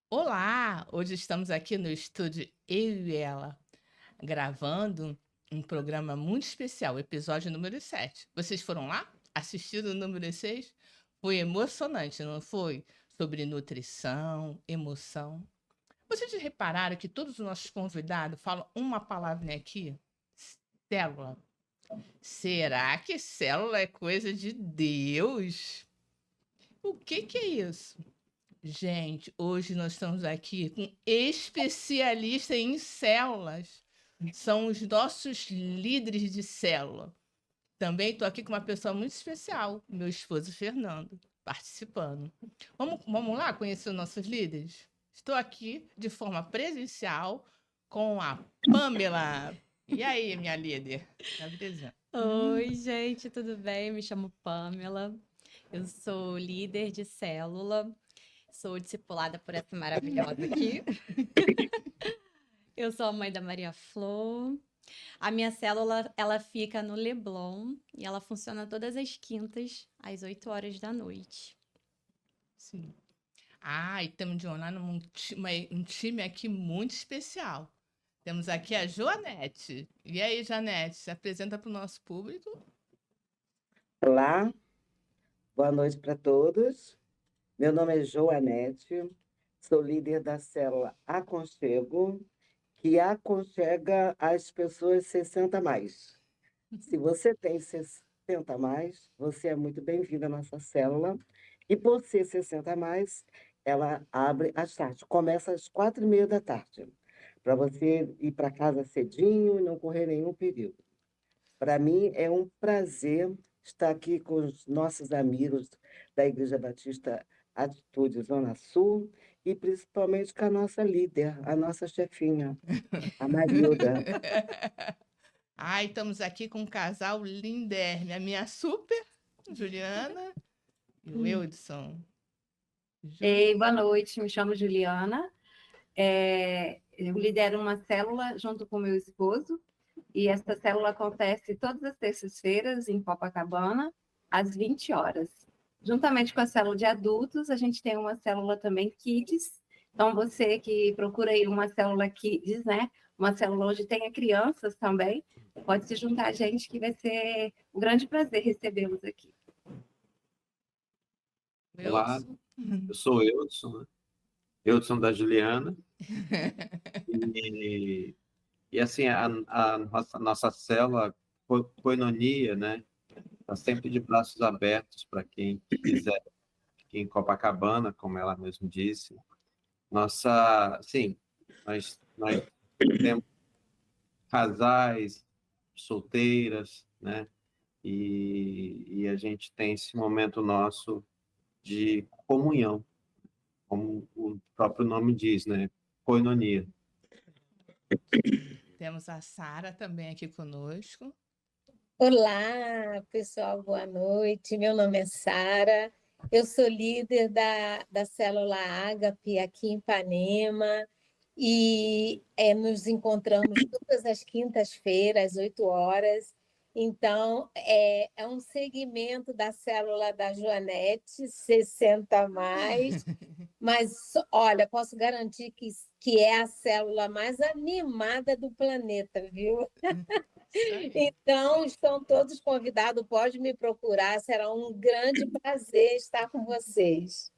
Olá! Hoje estamos aqui no estúdio eu e ela, gravando um programa muito especial, episódio número 7. Vocês foram lá? Assistiram o número 6? Foi emocionante, não foi? Sobre nutrição, emoção. Vocês já repararam que todos os nossos convidados falam uma palavrinha aqui? Célula. Será que célula é coisa de Deus? O que é isso? Gente, hoje nós estamos aqui com especialista em células. São os nossos líderes de célula. Também estou aqui com uma pessoa muito especial, meu esposo Fernando, participando. Vamos lá conhecer os nossos líderes? Estou aqui de forma presencial com a Pamela. E aí, minha líder? Me apresenta. Oi, gente, tudo bem? Me chamo Pamela. Eu sou líder de célula. Sou discipulada por essa maravilhosa aqui. Eu sou a mãe da Maria Flor. A minha célula, ela fica no Leblon e ela funciona todas as quintas, às 8 horas da noite. Sim. Ah, e temos de honrar um time aqui muito especial. Temos aqui a Joanete. E aí, Janete, se apresenta para o nosso público? Olá, boa noite para todos. Meu nome é Joanete, sou líder da célula Aconchego, que aconchega as pessoas 60 a mais. Se você tem 60 a mais, você é muito bem-vindo à nossa célula. E por ser 60 a mais, ela abre às tardes, começa às 4h30 da tarde, para você ir para casa cedinho e não correr nenhum perigo. Para mim é um prazer estar aqui com os nossos amigos da Igreja Batista Atitude Zona Sul e principalmente com a nossa líder, a nossa chefinha, a Marilda. Ai, estamos aqui com um casal linderme. A minha super, Juliana, e o Eudson. Ei, boa noite, me chamo Juliana. Eu lidero uma célula junto com meu esposo, e essa célula acontece todas as terças-feiras em Copacabana, às 20 horas. Juntamente com a célula de adultos, a gente tem uma célula também Kids. Então, você que procura aí uma célula Kids, né? Uma célula onde tenha crianças também, pode se juntar a gente, que vai ser um grande prazer recebê-los aqui. Olá, Eudson. eu sou o Eudson, né? Eudson da Juliana. E assim, a nossa célula Koinonia, né? Está sempre de braços abertos para quem quiser, aqui em Copacabana, como ela mesmo disse. Sim, nós temos casais, solteiras, né? E a gente tem esse momento nosso de comunhão, como o próprio nome diz, né? Koinonia. Temos a Sara também aqui conosco. Olá, pessoal, boa noite. Meu nome é Sara, eu sou líder da célula Ágape aqui em Ipanema e nos encontramos todas as quintas-feiras, às 8 horas. Então, é um segmento da célula da Joanete, 60 a mais, mas olha, posso garantir que é a célula mais animada do planeta, viu? Então, estão todos convidados, pode me procurar, será um grande prazer estar com vocês.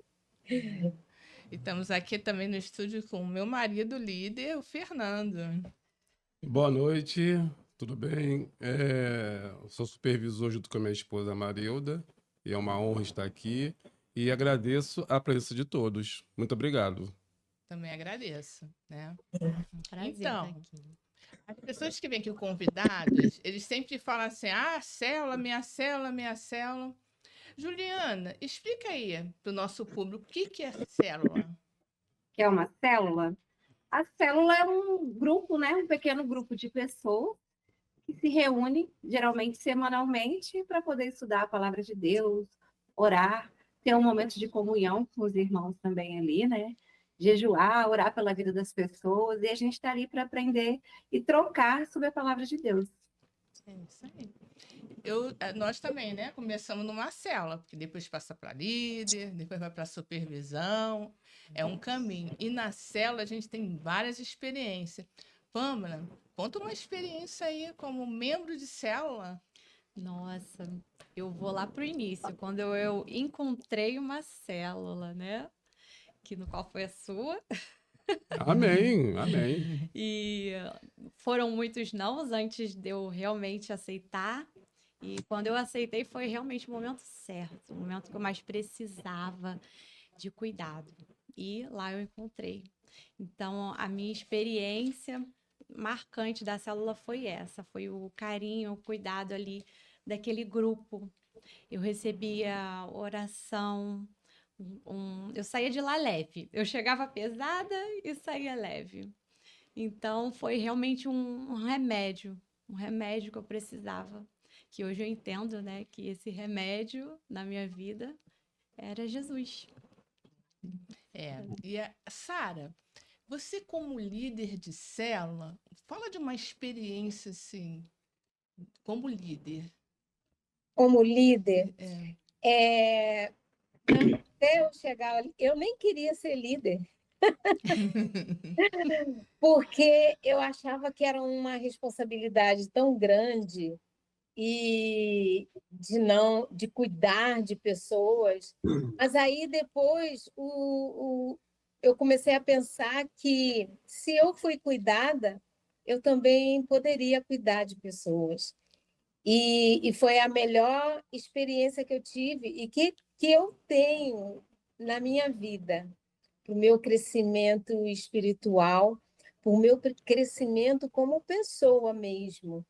E estamos aqui também no estúdio com o meu marido líder, o Fernando. Boa noite, tudo bem? Sou supervisor junto com a minha esposa Marilda, e é uma honra estar aqui. E agradeço a presença de todos. Muito obrigado. Também agradeço, né? Prazer Então, estar aqui. as pessoas que vêm aqui convidados, eles sempre falam assim: ah, célula, minha célula, minha célula. Juliana, explica aí para o nosso público o que é célula. Que é uma célula? A célula é um grupo, né? Um pequeno grupo de pessoas que se reúne, geralmente semanalmente, para poder estudar a palavra de Deus, orar, ter um momento de comunhão com os irmãos também ali, né? Jejuar, orar pela vida das pessoas, e a gente está ali para aprender e trocar sobre a palavra de Deus. É isso aí. Nós também, né? Começamos numa célula, porque depois passa para líder, depois vai para supervisão. é um caminho. E na célula a gente tem várias experiências. Pâmela, conta uma experiência aí como membro de célula. Nossa, eu vou lá pro início, quando eu encontrei uma célula, né? Que no qual foi a sua. Amém, amém. E foram muitos nãos antes de eu realmente aceitar. E quando eu aceitei, foi realmente o momento certo, o momento que eu mais precisava de cuidado. E lá eu encontrei. Então, a minha experiência marcante da célula foi essa, foi o carinho, o cuidado ali daquele grupo. Eu recebia oração, eu saía de lá leve. Eu chegava pesada e saía leve. Então, foi realmente um remédio que eu precisava. Que hoje eu entendo, né, que esse remédio na minha vida era Jesus. E a Sara, você como líder de célula, fala de uma experiência assim, como líder. Como líder, É. até eu chegar ali, eu nem queria ser líder, porque eu achava que era uma responsabilidade tão grande e de cuidar de pessoas. Mas aí depois eu comecei a pensar que se eu fui cuidada, eu também poderia cuidar de pessoas. E foi a melhor experiência que eu tive e que eu tenho na minha vida, para o meu crescimento espiritual, para o meu crescimento como pessoa mesmo.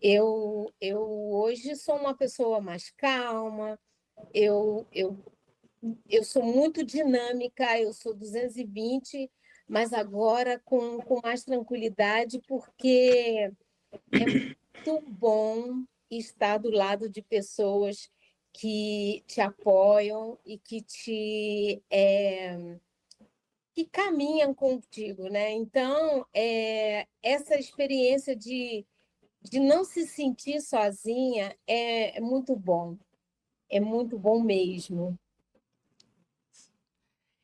Eu hoje sou uma pessoa mais calma, eu sou muito dinâmica, eu sou 220, mas agora com mais tranquilidade, porque é muito bom estar do lado de pessoas que te apoiam e que caminham contigo, né? Então, essa experiência de não se sentir sozinha é muito bom mesmo.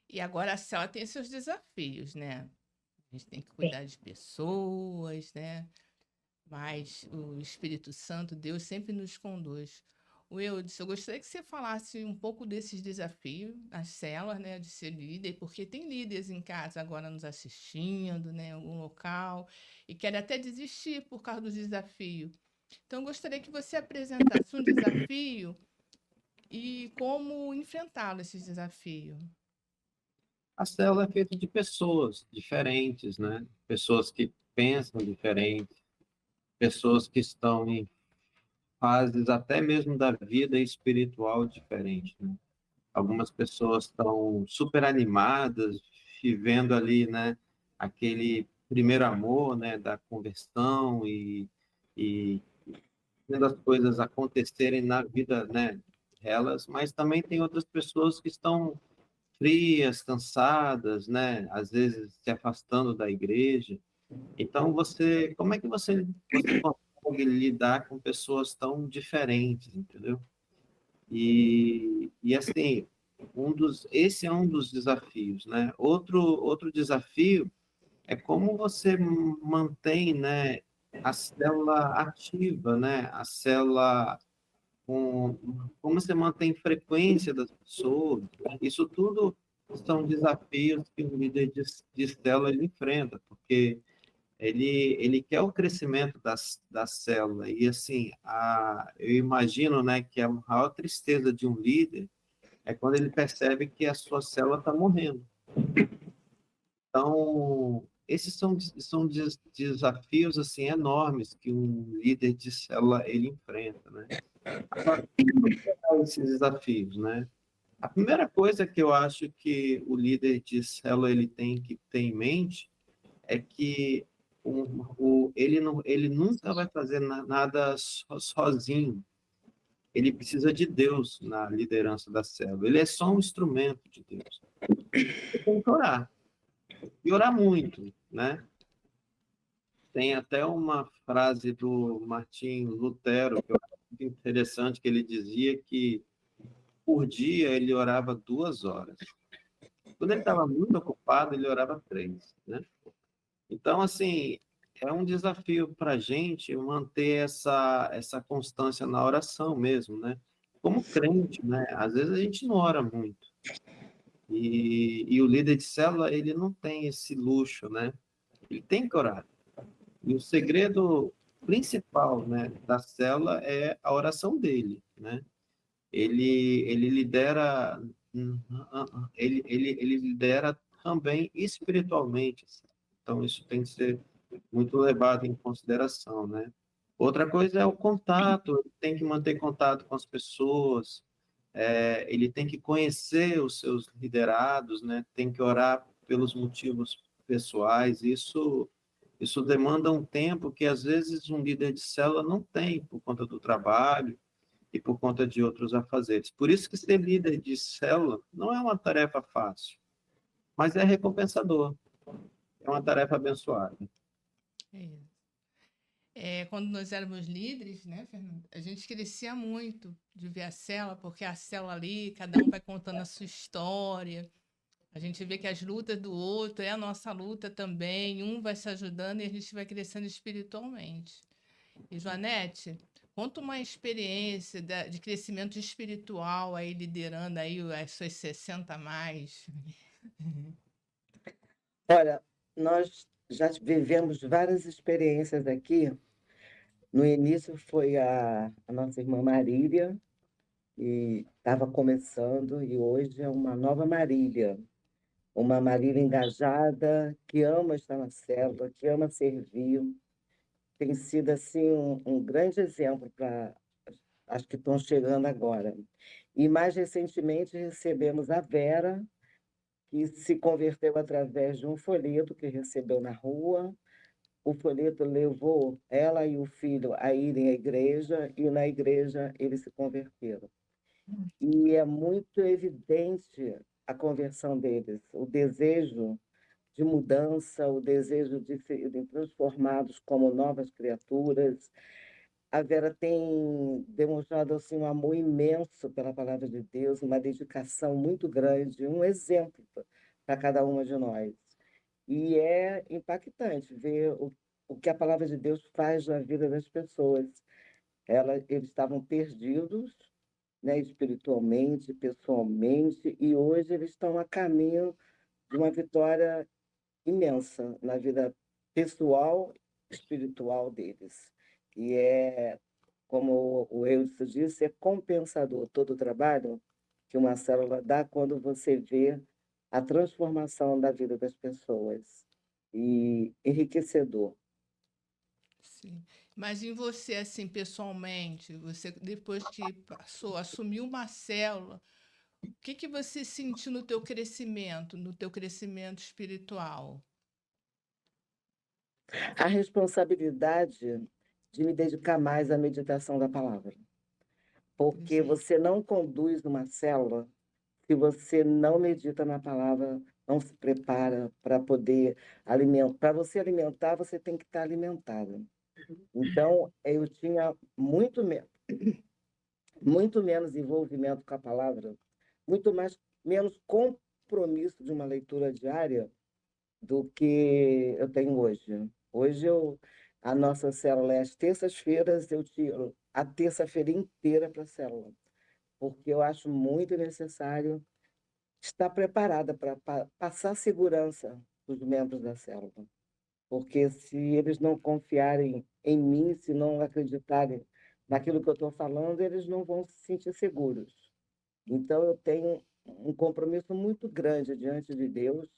E agora a célula tem seus desafios, né? A gente tem que cuidar de pessoas, né? Mas o Espírito Santo, Deus, sempre nos conduz. Eudes, eu gostaria que você falasse um pouco desses desafios nas células, né, de ser líder, porque tem líderes em casa agora nos assistindo, né, em algum local, e querem até desistir por causa do desafio. Então, eu gostaria que você apresentasse um desafio e como enfrentá-lo, esses desafios. A célula é feita de pessoas diferentes, né? Pessoas que pensam diferente, pessoas que estão em fases até mesmo da vida espiritual diferente, né? Algumas pessoas estão super animadas, vivendo ali, né, aquele primeiro amor, né, da conversão e vendo as coisas acontecerem na vida, né, delas, mas também tem outras pessoas que estão frias, cansadas, né, às vezes se afastando da igreja. Então, como é que você consegue lidar com pessoas tão diferentes, entendeu? E assim, esse é um dos desafios, né? Outro desafio é como você mantém, né, a célula ativa, né? A célula como você mantém frequência das pessoas. Isso tudo são desafios que o líder de célula ele enfrenta, porque ele quer o crescimento da célula. E, assim, eu imagino, né, que a maior tristeza de um líder é quando ele percebe que a sua célula está morrendo. Então, esses são desafios assim, enormes que um líder de célula ele enfrenta, né? Agora, como esses desafios, né? A primeira coisa que eu acho que o líder de célula ele tem que ter em mente é que ele nunca vai fazer nada sozinho. Ele precisa de Deus na liderança da célula. Ele é só um instrumento de Deus. Ele tem que orar. E orar muito, né? Tem até uma frase do Martim Lutero, que eu acho muito interessante, que ele dizia que por dia ele orava 2 horas. Quando ele estava muito ocupado, ele orava 3, né? Então, assim, é um desafio para a gente manter essa constância na oração mesmo, né? Como crente, né? Às vezes a gente não ora muito. E o líder de célula, ele não tem esse luxo, né? Ele tem que orar. E o segredo principal, né, da célula é a oração dele, né? Ele lidera, ele lidera também espiritualmente. Assim. Então, isso tem que ser muito levado em consideração, né? Outra coisa é o contato, ele tem que manter contato com as pessoas, ele tem que conhecer os seus liderados, né? Tem que orar pelos motivos pessoais, isso demanda um tempo que, às vezes, um líder de célula não tem, por conta do trabalho, e por conta de outros afazeres. Por isso que ser líder de célula não é uma tarefa fácil, mas é recompensador. É uma tarefa abençoada. É isso. Quando nós éramos líderes, né, Fernanda? A gente crescia muito de ver a célula, porque a célula ali, cada um vai contando a sua história. A gente vê que as lutas do outro é a nossa luta também. Um vai se ajudando e a gente vai crescendo espiritualmente. E, Joanete, conta uma experiência de crescimento espiritual aí, liderando aí as suas 60 a mais. Olha, nós já vivemos várias experiências aqui. No início foi a nossa irmã Marília, e estava começando, e hoje é uma nova Marília. Uma Marília engajada, que ama estar na célula, que ama servir. Tem sido assim um grande exemplo para as que estão chegando agora. E mais recentemente recebemos a Vera, que se converteu através de um folheto que recebeu na rua. O folheto levou ela e o filho a irem à igreja, e na igreja eles se converteram. E é muito evidente a conversão deles, o desejo de mudança, o desejo de serem transformados como novas criaturas. A Vera tem demonstrado assim, um amor imenso pela palavra de Deus, uma dedicação muito grande, um exemplo para cada uma de nós. E é impactante ver o que a palavra de Deus faz na vida das pessoas. Eles estavam perdidos, né, espiritualmente, pessoalmente, e hoje eles estão a caminho de uma vitória imensa na vida pessoal e espiritual deles. E como o Eudson disse, é compensador todo o trabalho que uma célula dá quando você vê a transformação da vida das pessoas. E enriquecedor. Sim. Mas em você, assim, pessoalmente, você depois que assumiu uma célula, o que que você sentiu no teu crescimento espiritual? A responsabilidade de me dedicar mais à meditação da palavra. Porque Entendi. você não conduz uma célula se você não medita na palavra, não se prepara para poder alimentar. Para você alimentar, você tem que estar alimentado. Então, eu tinha muito menos envolvimento com a palavra, menos compromisso de uma leitura diária do que eu tenho hoje. Hoje a nossa célula é às terças-feiras, eu tiro a terça-feira inteira para a célula, porque eu acho muito necessário estar preparada para passar segurança para os membros da célula. Porque se eles não confiarem em mim, se não acreditarem naquilo que eu estou falando, eles não vão se sentir seguros. Então, eu tenho um compromisso muito grande diante de Deus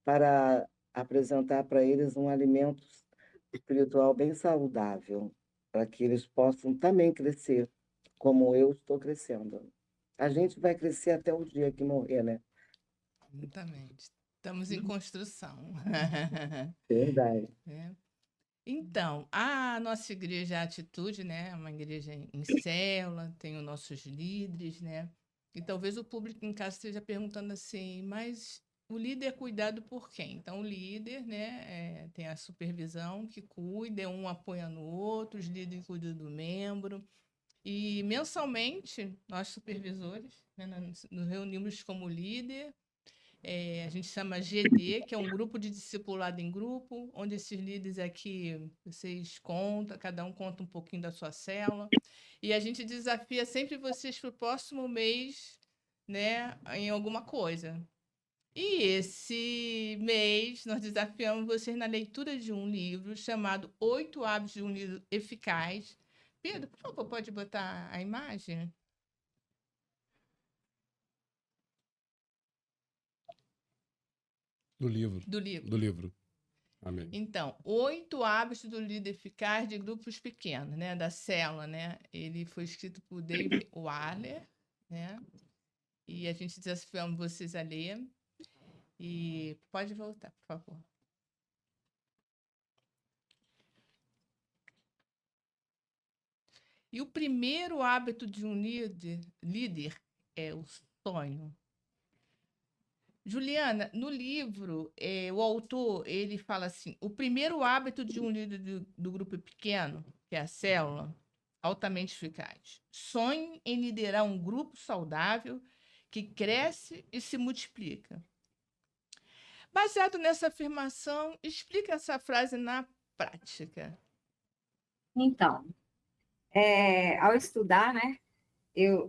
para apresentar para eles um alimento espiritual bem saudável, para que eles possam também crescer como eu estou crescendo. A gente vai crescer até o dia que morrer, né? Exatamente. Estamos em construção. Verdade. Né? Então, a nossa igreja Atitude, né, é uma igreja em célula, tem os nossos líderes, né? E talvez o público em casa esteja perguntando assim, mas o líder é cuidado por quem? Então, o líder, né, tem a supervisão que cuida, um apoiando o outro, os líderes cuidam do membro. E mensalmente, nós supervisores, né, nos reunimos como líder A gente chama GD, que é um grupo de discipulado em grupo, onde esses líderes aqui, vocês contam, cada um conta um pouquinho da sua célula. E a gente desafia sempre vocês para o próximo mês, né, em alguma coisa. E esse mês nós desafiamos vocês na leitura de um livro chamado 8 Hábitos de um Líder Eficaz. Pedro, por favor, pode botar a imagem? Do livro. Do livro. Do livro. Amém. Então, 8 hábitos do líder eficaz de grupos pequenos, né? Da célula, né? Ele foi escrito por David Waller, né? E a gente desafiamos vocês a ler. E pode voltar, por favor. E o primeiro hábito de um líder é o sonho. Juliana, no livro, o autor ele fala assim: o primeiro hábito de um líder do grupo pequeno, que é a célula, altamente eficaz. Sonhe em liderar um grupo saudável que cresce e se multiplica. Baseado nessa afirmação, explica essa frase na prática. Então, ao estudar, né,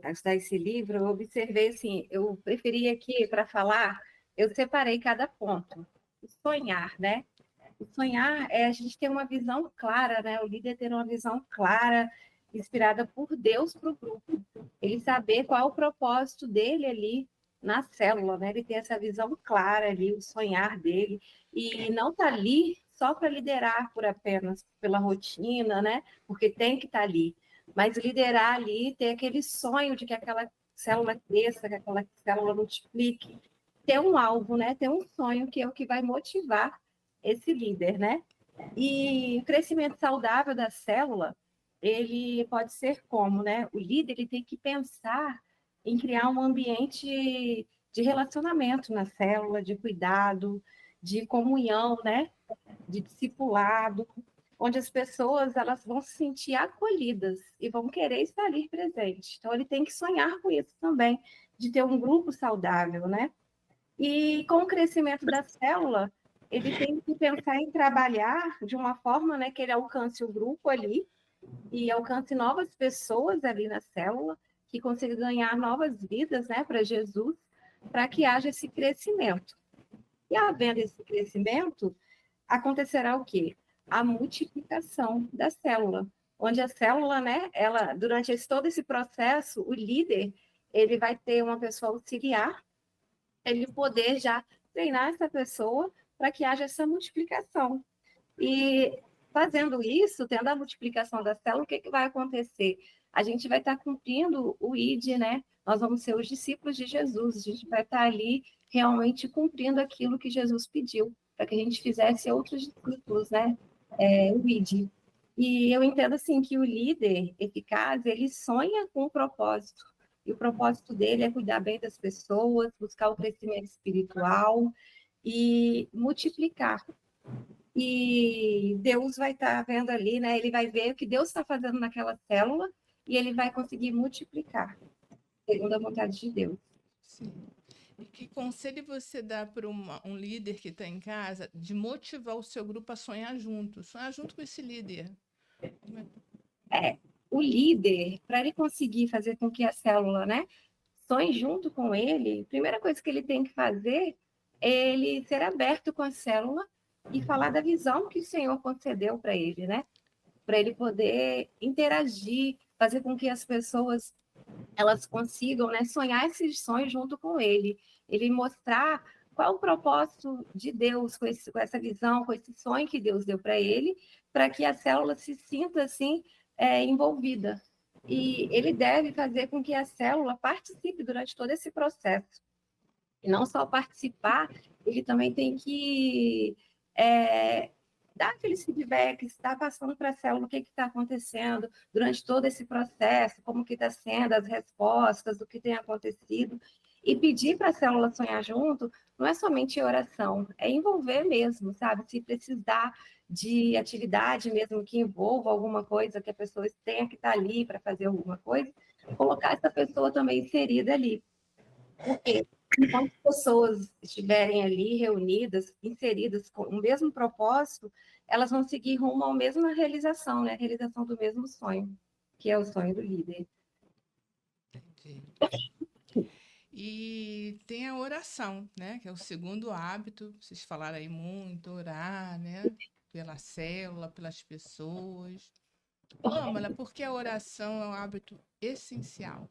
ao estudar esse livro, eu observei assim, eu preferi aqui para falar, eu separei cada ponto. O sonhar, né? O sonhar é a gente ter uma visão clara, né? O líder ter uma visão clara, inspirada por Deus para o grupo. Ele saber qual é o propósito dele ali na célula, né? Ele ter essa visão clara ali, o sonhar dele, e não estar ali só para liderar por apenas pela rotina, né? Porque tem que estar ali. Mas liderar ali, ter aquele sonho de que aquela célula cresça, que aquela célula multiplique, ter um alvo, né? Ter um sonho que é o que vai motivar esse líder, né? E o crescimento saudável da célula, ele pode ser como, né? O líder ele tem que pensar em criar um ambiente de relacionamento na célula, de cuidado, de comunhão, né? De discipulado, onde as pessoas elas vão se sentir acolhidas e vão querer estar ali presente. Então, ele tem que sonhar com isso também, de ter um grupo saudável, né? E com o crescimento da célula, ele tem que pensar em trabalhar de uma forma, né, que ele alcance o grupo ali e alcance novas pessoas ali na célula, que consiga ganhar novas vidas, né, para Jesus, para que haja esse crescimento. E havendo esse crescimento, acontecerá o quê? A multiplicação da célula, onde a célula, né, ela, durante todo esse processo, o líder, ele vai ter uma pessoa auxiliar, ele poder já treinar essa pessoa para que haja essa multiplicação. E fazendo isso, tendo a multiplicação da célula, o que vai acontecer? A gente vai estar cumprindo o ID, né? Nós vamos ser os discípulos de Jesus, a gente vai estar ali realmente cumprindo aquilo que Jesus pediu, para que a gente fizesse outros discípulos, né? O ID. E eu entendo assim que o líder eficaz, ele sonha com um propósito. E o propósito dele é cuidar bem das pessoas, buscar o crescimento espiritual e multiplicar. E Deus vai estar vendo ali, né? Ele vai ver o que Deus está fazendo naquela célula e ele vai conseguir multiplicar, segundo a vontade de Deus. Sim. E que conselho você dá para um líder que está em casa de motivar o seu grupo a sonhar junto com esse líder? O líder, para ele conseguir fazer com que a célula, né, sonhe junto com ele, a primeira coisa que ele tem que fazer é ele ser aberto com a célula e falar da visão que o Senhor concedeu para ele, né? Para ele poder interagir, fazer com que as pessoas elas consigam, né, sonhar esses sonhos junto com ele. Ele mostrar qual o propósito de Deus com essa visão, com esse sonho que Deus deu para ele, para que a célula se sinta assim envolvida. E ele deve fazer com que a célula participe durante todo esse processo. E não só participar, ele também tem que dar aqueles feedbacks, está passando para a célula o que está acontecendo durante todo esse processo, como que está sendo as respostas, o que tem acontecido. E pedir para a célula sonhar junto não é somente oração, é envolver mesmo, sabe? Se precisar de atividade mesmo que envolva alguma coisa, que a pessoa tenha que estar ali para fazer alguma coisa, colocar essa pessoa também inserida ali. Porque Quando as pessoas estiverem ali reunidas, inseridas com o mesmo propósito, elas vão seguir rumo à mesma realização, né? A realização do mesmo sonho, que é o sonho do líder. Entendi. E tem a oração, né? Que é o segundo hábito. Vocês falaram aí muito, orar, né? Pela célula, pelas pessoas. Pâmela, por que a oração é um hábito essencial?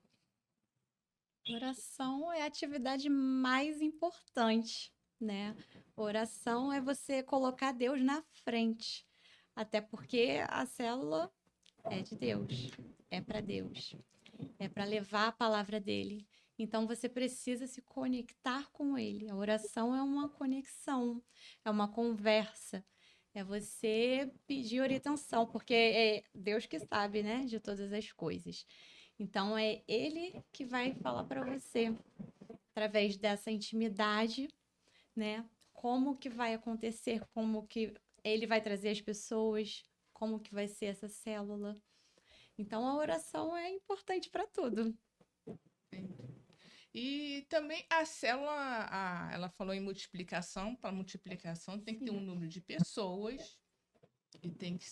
Oração é a atividade mais importante, né? Oração é você colocar Deus na frente. Até porque a célula é de Deus, é para Deus, é para levar a palavra dele. Então você precisa se conectar com ele. A oração é uma conexão, é uma conversa. É você pedir orientação, porque é Deus que sabe, né, de todas as coisas. Então é ele que vai falar para você, através dessa intimidade, né? Como que vai acontecer, como que ele vai trazer as pessoas, como que vai ser essa célula. Então a oração é importante para tudo. E também a célula, ela falou em multiplicação. Para multiplicação tem que ter um número de pessoas e tem que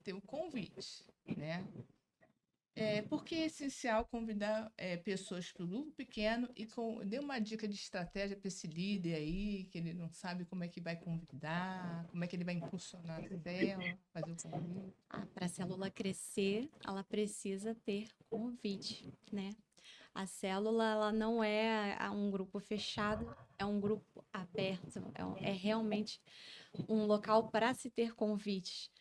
ter um convite, né? Por que é essencial convidar pessoas para o grupo pequeno e dê uma dica de estratégia para esse líder aí, que ele não sabe como é que vai convidar, como é que ele vai impulsionar a célula, fazer o convite. Para a célula crescer, ela precisa ter convite, né? A célula, ela não é um grupo fechado, é um grupo aberto, é realmente um local para se ter convites.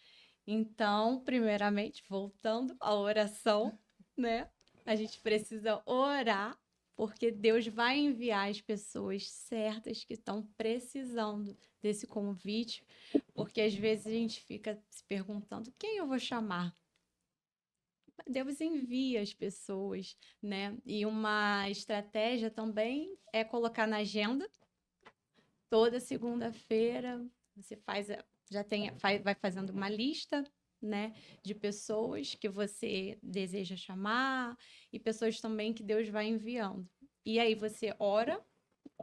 Então, primeiramente, voltando à oração, né? A gente precisa orar, porque Deus vai enviar as pessoas certas que estão precisando desse convite, porque às vezes a gente fica se perguntando quem eu vou chamar. Deus envia as pessoas, né? E uma estratégia também é colocar na agenda. Toda segunda-feira você vai fazendo uma lista, né, de pessoas que você deseja chamar e pessoas também que Deus vai enviando. E aí você ora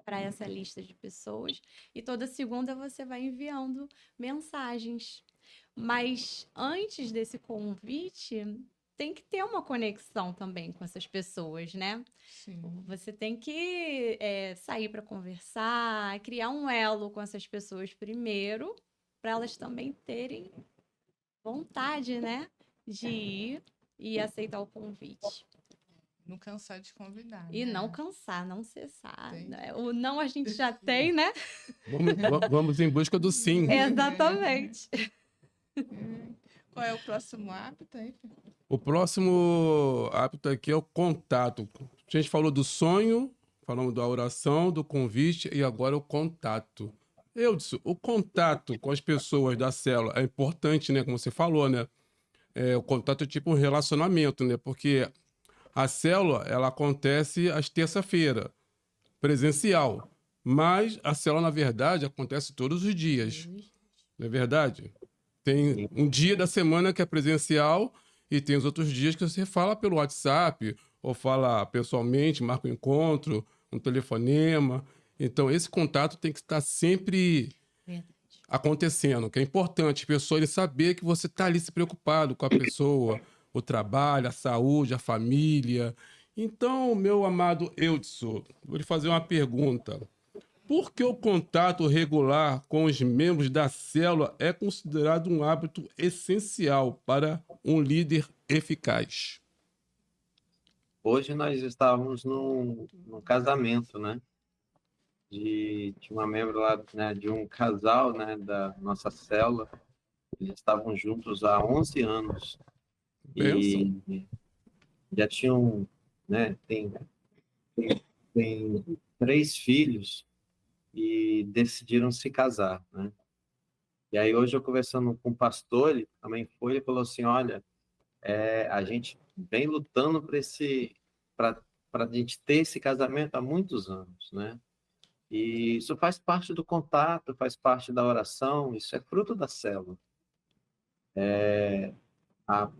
para essa lista de pessoas e toda segunda você vai enviando mensagens. Mas antes desse convite, tem que ter uma conexão também com essas pessoas, né? Sim. Você tem que sair para conversar, criar um elo com essas pessoas primeiro, para elas também terem vontade, né, de ir e aceitar o convite. Não cansar de convidar, E né? não cansar, não cessar. Tem. Né? O não a gente já tem, né? Vamos em busca do sim. Exatamente. Qual é o próximo hábito aí? O próximo hábito aqui é o contato. A gente falou do sonho, falamos da oração, do convite e agora o contato. Eudson, o contato com as pessoas da célula é importante, né? Como você falou, né? O contato é tipo um relacionamento, né? Porque a célula, ela acontece às terça-feira, presencial. Mas a célula, na verdade, acontece todos os dias. Não é verdade? Tem um dia da semana que é presencial e tem os outros dias que você fala pelo WhatsApp ou fala pessoalmente, marca um encontro, um telefonema. Então, esse contato tem que estar sempre acontecendo, que é importante. As pessoas saber que você está ali se preocupado com a pessoa, o trabalho, a saúde, a família. Então, meu amado Eudson, vou lhe fazer uma pergunta. Por que o contato regular com os membros da célula é considerado um hábito essencial para um líder eficaz? Hoje nós estávamos num casamento, né? De uma membro lá, né, de um casal, né, da nossa célula. Eles estavam juntos há 11 anos. Benção. E já tinham, né, tem 3 filhos e decidiram se casar, né? E aí hoje eu conversando com o pastor, ele também foi, ele falou assim, olha, a gente vem lutando para a gente ter esse casamento há muitos anos, né? E isso faz parte do contato, faz parte da oração, isso é fruto da célula. Há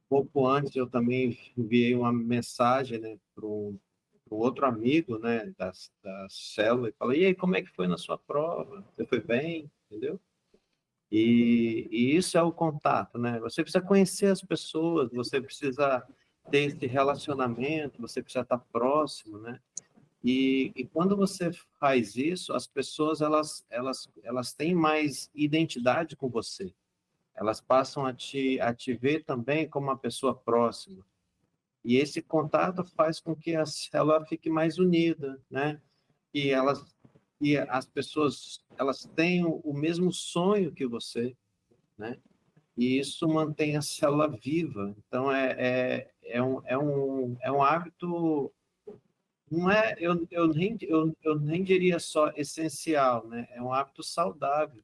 pouco antes eu também enviei uma mensagem, né, para o outro amigo, né, da célula, e fala, e aí, como é que foi na sua prova? Você foi bem? Entendeu? E isso é o contato, né? Você precisa conhecer as pessoas, você precisa ter esse relacionamento, você precisa estar próximo, né? E quando você faz isso, as pessoas elas têm mais identidade com você. Elas passam a te ver também como uma pessoa próxima. E esse contato faz com que a célula fique mais unida, né? E e as pessoas elas tenham o mesmo sonho que você, né? E isso mantém a célula viva. Então é um hábito, não é, eu nem diria só essencial, né? É um hábito saudável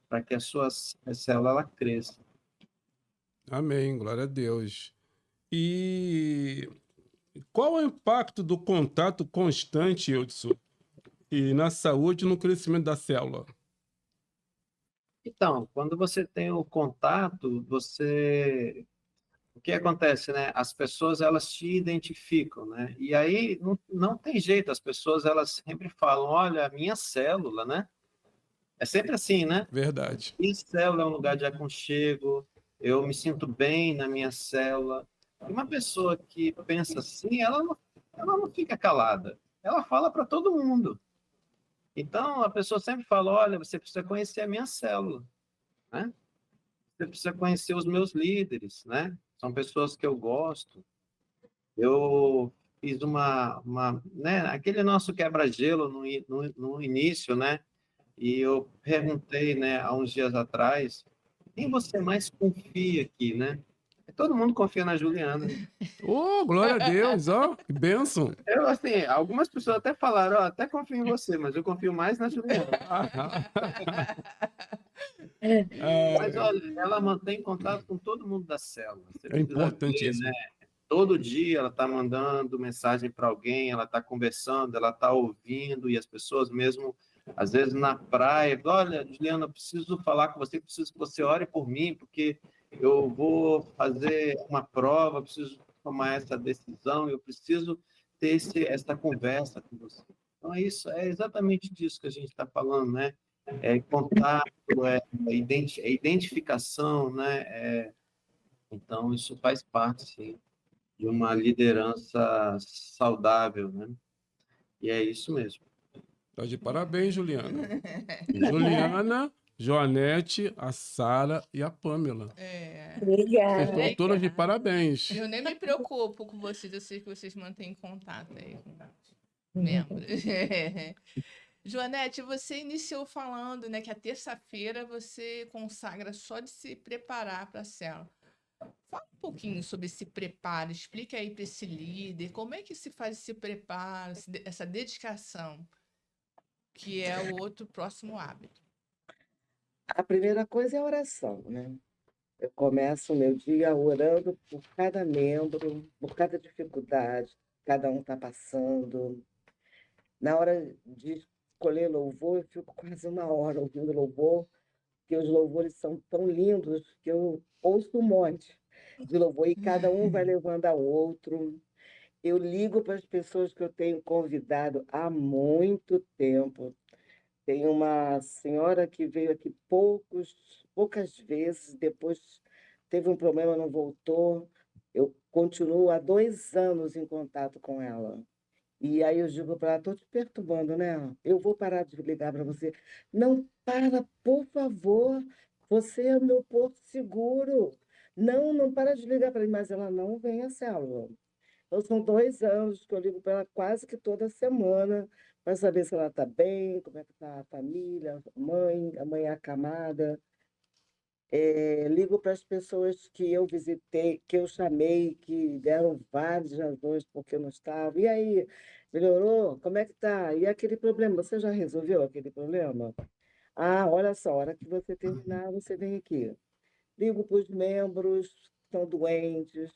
para que a célula ela cresça. Amém, glória a Deus. E qual é o impacto do contato constante, Hudson, e na saúde e no crescimento da célula? Então, quando você tem o contato, o que acontece, né? As pessoas elas te identificam, né? E aí não tem jeito, as pessoas elas sempre falam, olha, a minha célula, né? É sempre assim, né? Verdade. Minha célula é um lugar de aconchego, eu me sinto bem na minha célula. E uma pessoa que pensa assim, ela não fica calada, ela fala para todo mundo. Então, a pessoa sempre fala, olha, você precisa conhecer a minha célula, né? Você precisa conhecer os meus líderes, né? São pessoas que eu gosto. Eu fiz né? Aquele nosso quebra-gelo no início, né? E eu perguntei, né, há uns dias atrás, quem você mais confia aqui, né? Todo mundo confia na Juliana. Oh, glória a Deus, ó, que bênção. Eu, assim, algumas pessoas até falaram, ó, até confio em você, mas eu confio mais na Juliana. Mas, Ah, olha, ela mantém contato com todo mundo da célula. Você é precisa ver, né? importantíssimo. Todo dia ela está mandando mensagem para alguém, ela está conversando, ela está ouvindo, e as pessoas mesmo, às vezes na praia, olha, Juliana, eu preciso falar com você, preciso que você ore por mim, porque eu vou fazer uma prova, preciso tomar essa decisão, eu preciso ter essa conversa com você. Então, é exatamente disso que a gente está falando, né? É contato, é identificação, né? Então, isso faz parte, sim, de uma liderança saudável, né? E é isso mesmo. Tá de parabéns, Juliana. Juliana, Joanete, a Sara e a Pamela. Vocês Obrigada. estão todas de parabéns. Eu nem me preocupo com vocês, eu sei que vocês mantêm contato aí com os membros. Joanete, você iniciou falando, né, que a terça-feira você consagra só de se preparar para a célula. Fala um pouquinho sobre esse preparo, explica aí para esse líder, como é que se faz esse preparo, essa dedicação, que é o outro próximo hábito. A primeira coisa é a oração, né? Eu começo o meu dia orando por cada membro, por cada dificuldade que cada um está passando. Na hora de escolher louvor, eu fico quase uma hora ouvindo louvor, porque os louvores são tão lindos que eu ouço um monte de louvor e cada um vai levando ao outro. Eu ligo para as pessoas que eu tenho convidado há muito tempo. Tem uma senhora que veio aqui poucas vezes, depois teve um problema, não voltou. Eu continuo há 2 anos em contato com ela. E aí eu digo para ela, estou te perturbando, né? Eu vou parar de ligar para você. Não para, por favor. Você é o meu porto seguro. Não, não para de ligar para mim. Mas ela não vem à célula. Então, são 2 anos que eu ligo para ela quase que toda semana para saber se ela está bem, como é que está a família, a mãe é acamada. Ligo para as pessoas que eu visitei, que eu chamei, que deram várias razões porque eu não estava. E aí, melhorou? Como é que tá? E aquele problema, você já resolveu aquele problema? Ah, olha só, a hora que você terminar, você vem aqui. Ligo para os membros que estão doentes,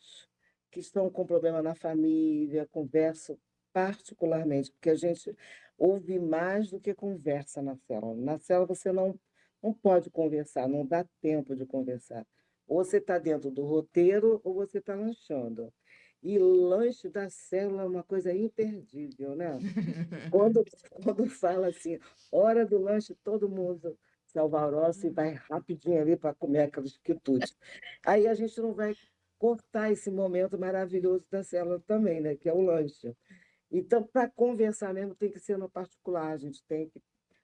que estão com problema na família, converso particularmente, porque a gente ouve mais do que conversa na célula. Na célula você não pode conversar, não dá tempo de conversar. Ou você está dentro do roteiro ou você está lanchando. E lanche da célula é uma coisa imperdível, né? Quando fala assim, hora do lanche, todo mundo se alvoroça e vai rapidinho ali para comer aqueles quitutes. Aí a gente não vai cortar esse momento maravilhoso da célula também, né? Que é o lanche. Então, para conversar mesmo, tem que ser no particular, a gente tem que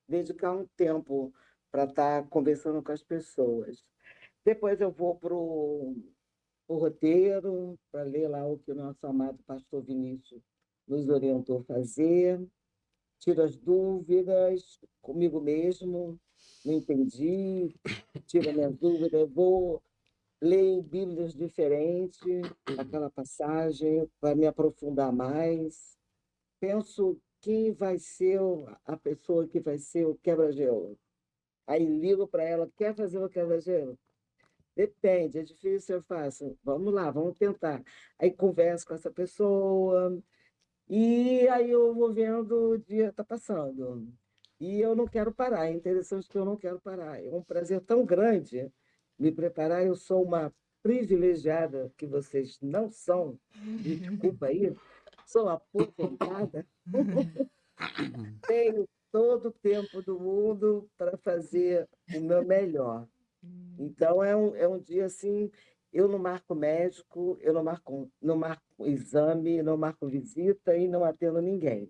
dedicar um tempo para estar conversando com as pessoas. Depois eu vou para o roteiro, para ler lá o que o nosso amado pastor Vinícius nos orientou a fazer, tiro as dúvidas comigo mesmo, não entendi, tiro minhas dúvidas, vou ler em Bíblias diferentes aquela passagem para me aprofundar mais. Penso quem vai ser a pessoa que vai ser o quebra-gelo. Aí ligo para ela, quer fazer o quebra-gelo? Depende, é difícil, eu faço. Vamos lá, vamos tentar. Aí converso com essa pessoa, e aí eu vou vendo o dia está passando. E eu não quero parar, é interessante que eu não quero parar. É um prazer tão grande me preparar. Eu sou uma privilegiada, que vocês não são, desculpa aí, sou aposentada, tenho todo o tempo do mundo para fazer o meu melhor. Então, é um dia assim, eu não marco médico, eu não marco exame, não marco visita e não atendo ninguém.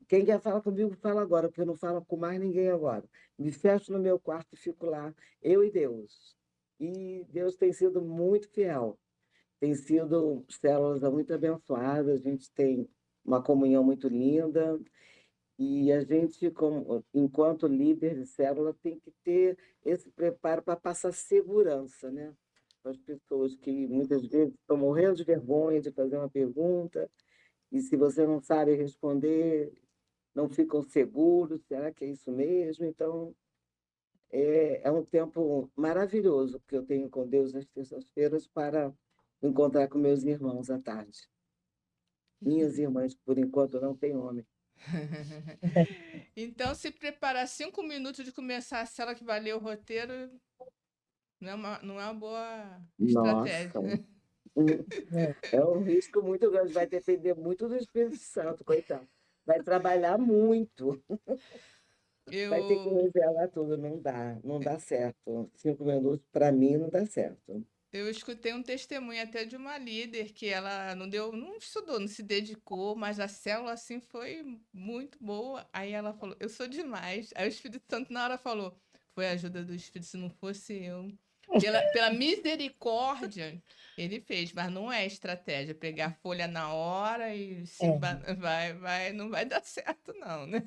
Quem quer falar comigo, fala agora, porque eu não falo com mais ninguém agora. Me fecho no meu quarto e fico lá, eu e Deus. E Deus tem sido muito fiel. Tem sido células muito abençoadas, a gente tem uma comunhão muito linda. E a gente, enquanto líder de célula, tem que ter esse preparo para passar segurança, né? Para as pessoas que muitas vezes estão morrendo de vergonha de fazer uma pergunta, e se você não sabe responder, não ficam seguros, será que é isso mesmo? Então, é um tempo maravilhoso que eu tenho com Deus nas terças-feiras para encontrar com meus irmãos à tarde. Minhas irmãs, por enquanto, não têm homem. Então, se preparar 5 minutos de começar a cela que vai ler o roteiro, não é uma boa estratégia. Nossa, é um risco muito grande, vai depender muito do Espírito Santo, coitado. Vai trabalhar muito, vai ter que Eu, revelar tudo, não dá certo. 5 minutos, para mim, não dá certo. eu escutei um testemunho até de uma líder que ela não estudou, não se dedicou, mas a célula assim foi muito boa. Aí ela falou, eu sou demais. Aí o Espírito Santo na hora falou, foi a ajuda do Espírito, se não fosse eu. Pela misericórdia, ele fez, mas não é estratégia pegar a folha na hora e não vai dar certo, não, né?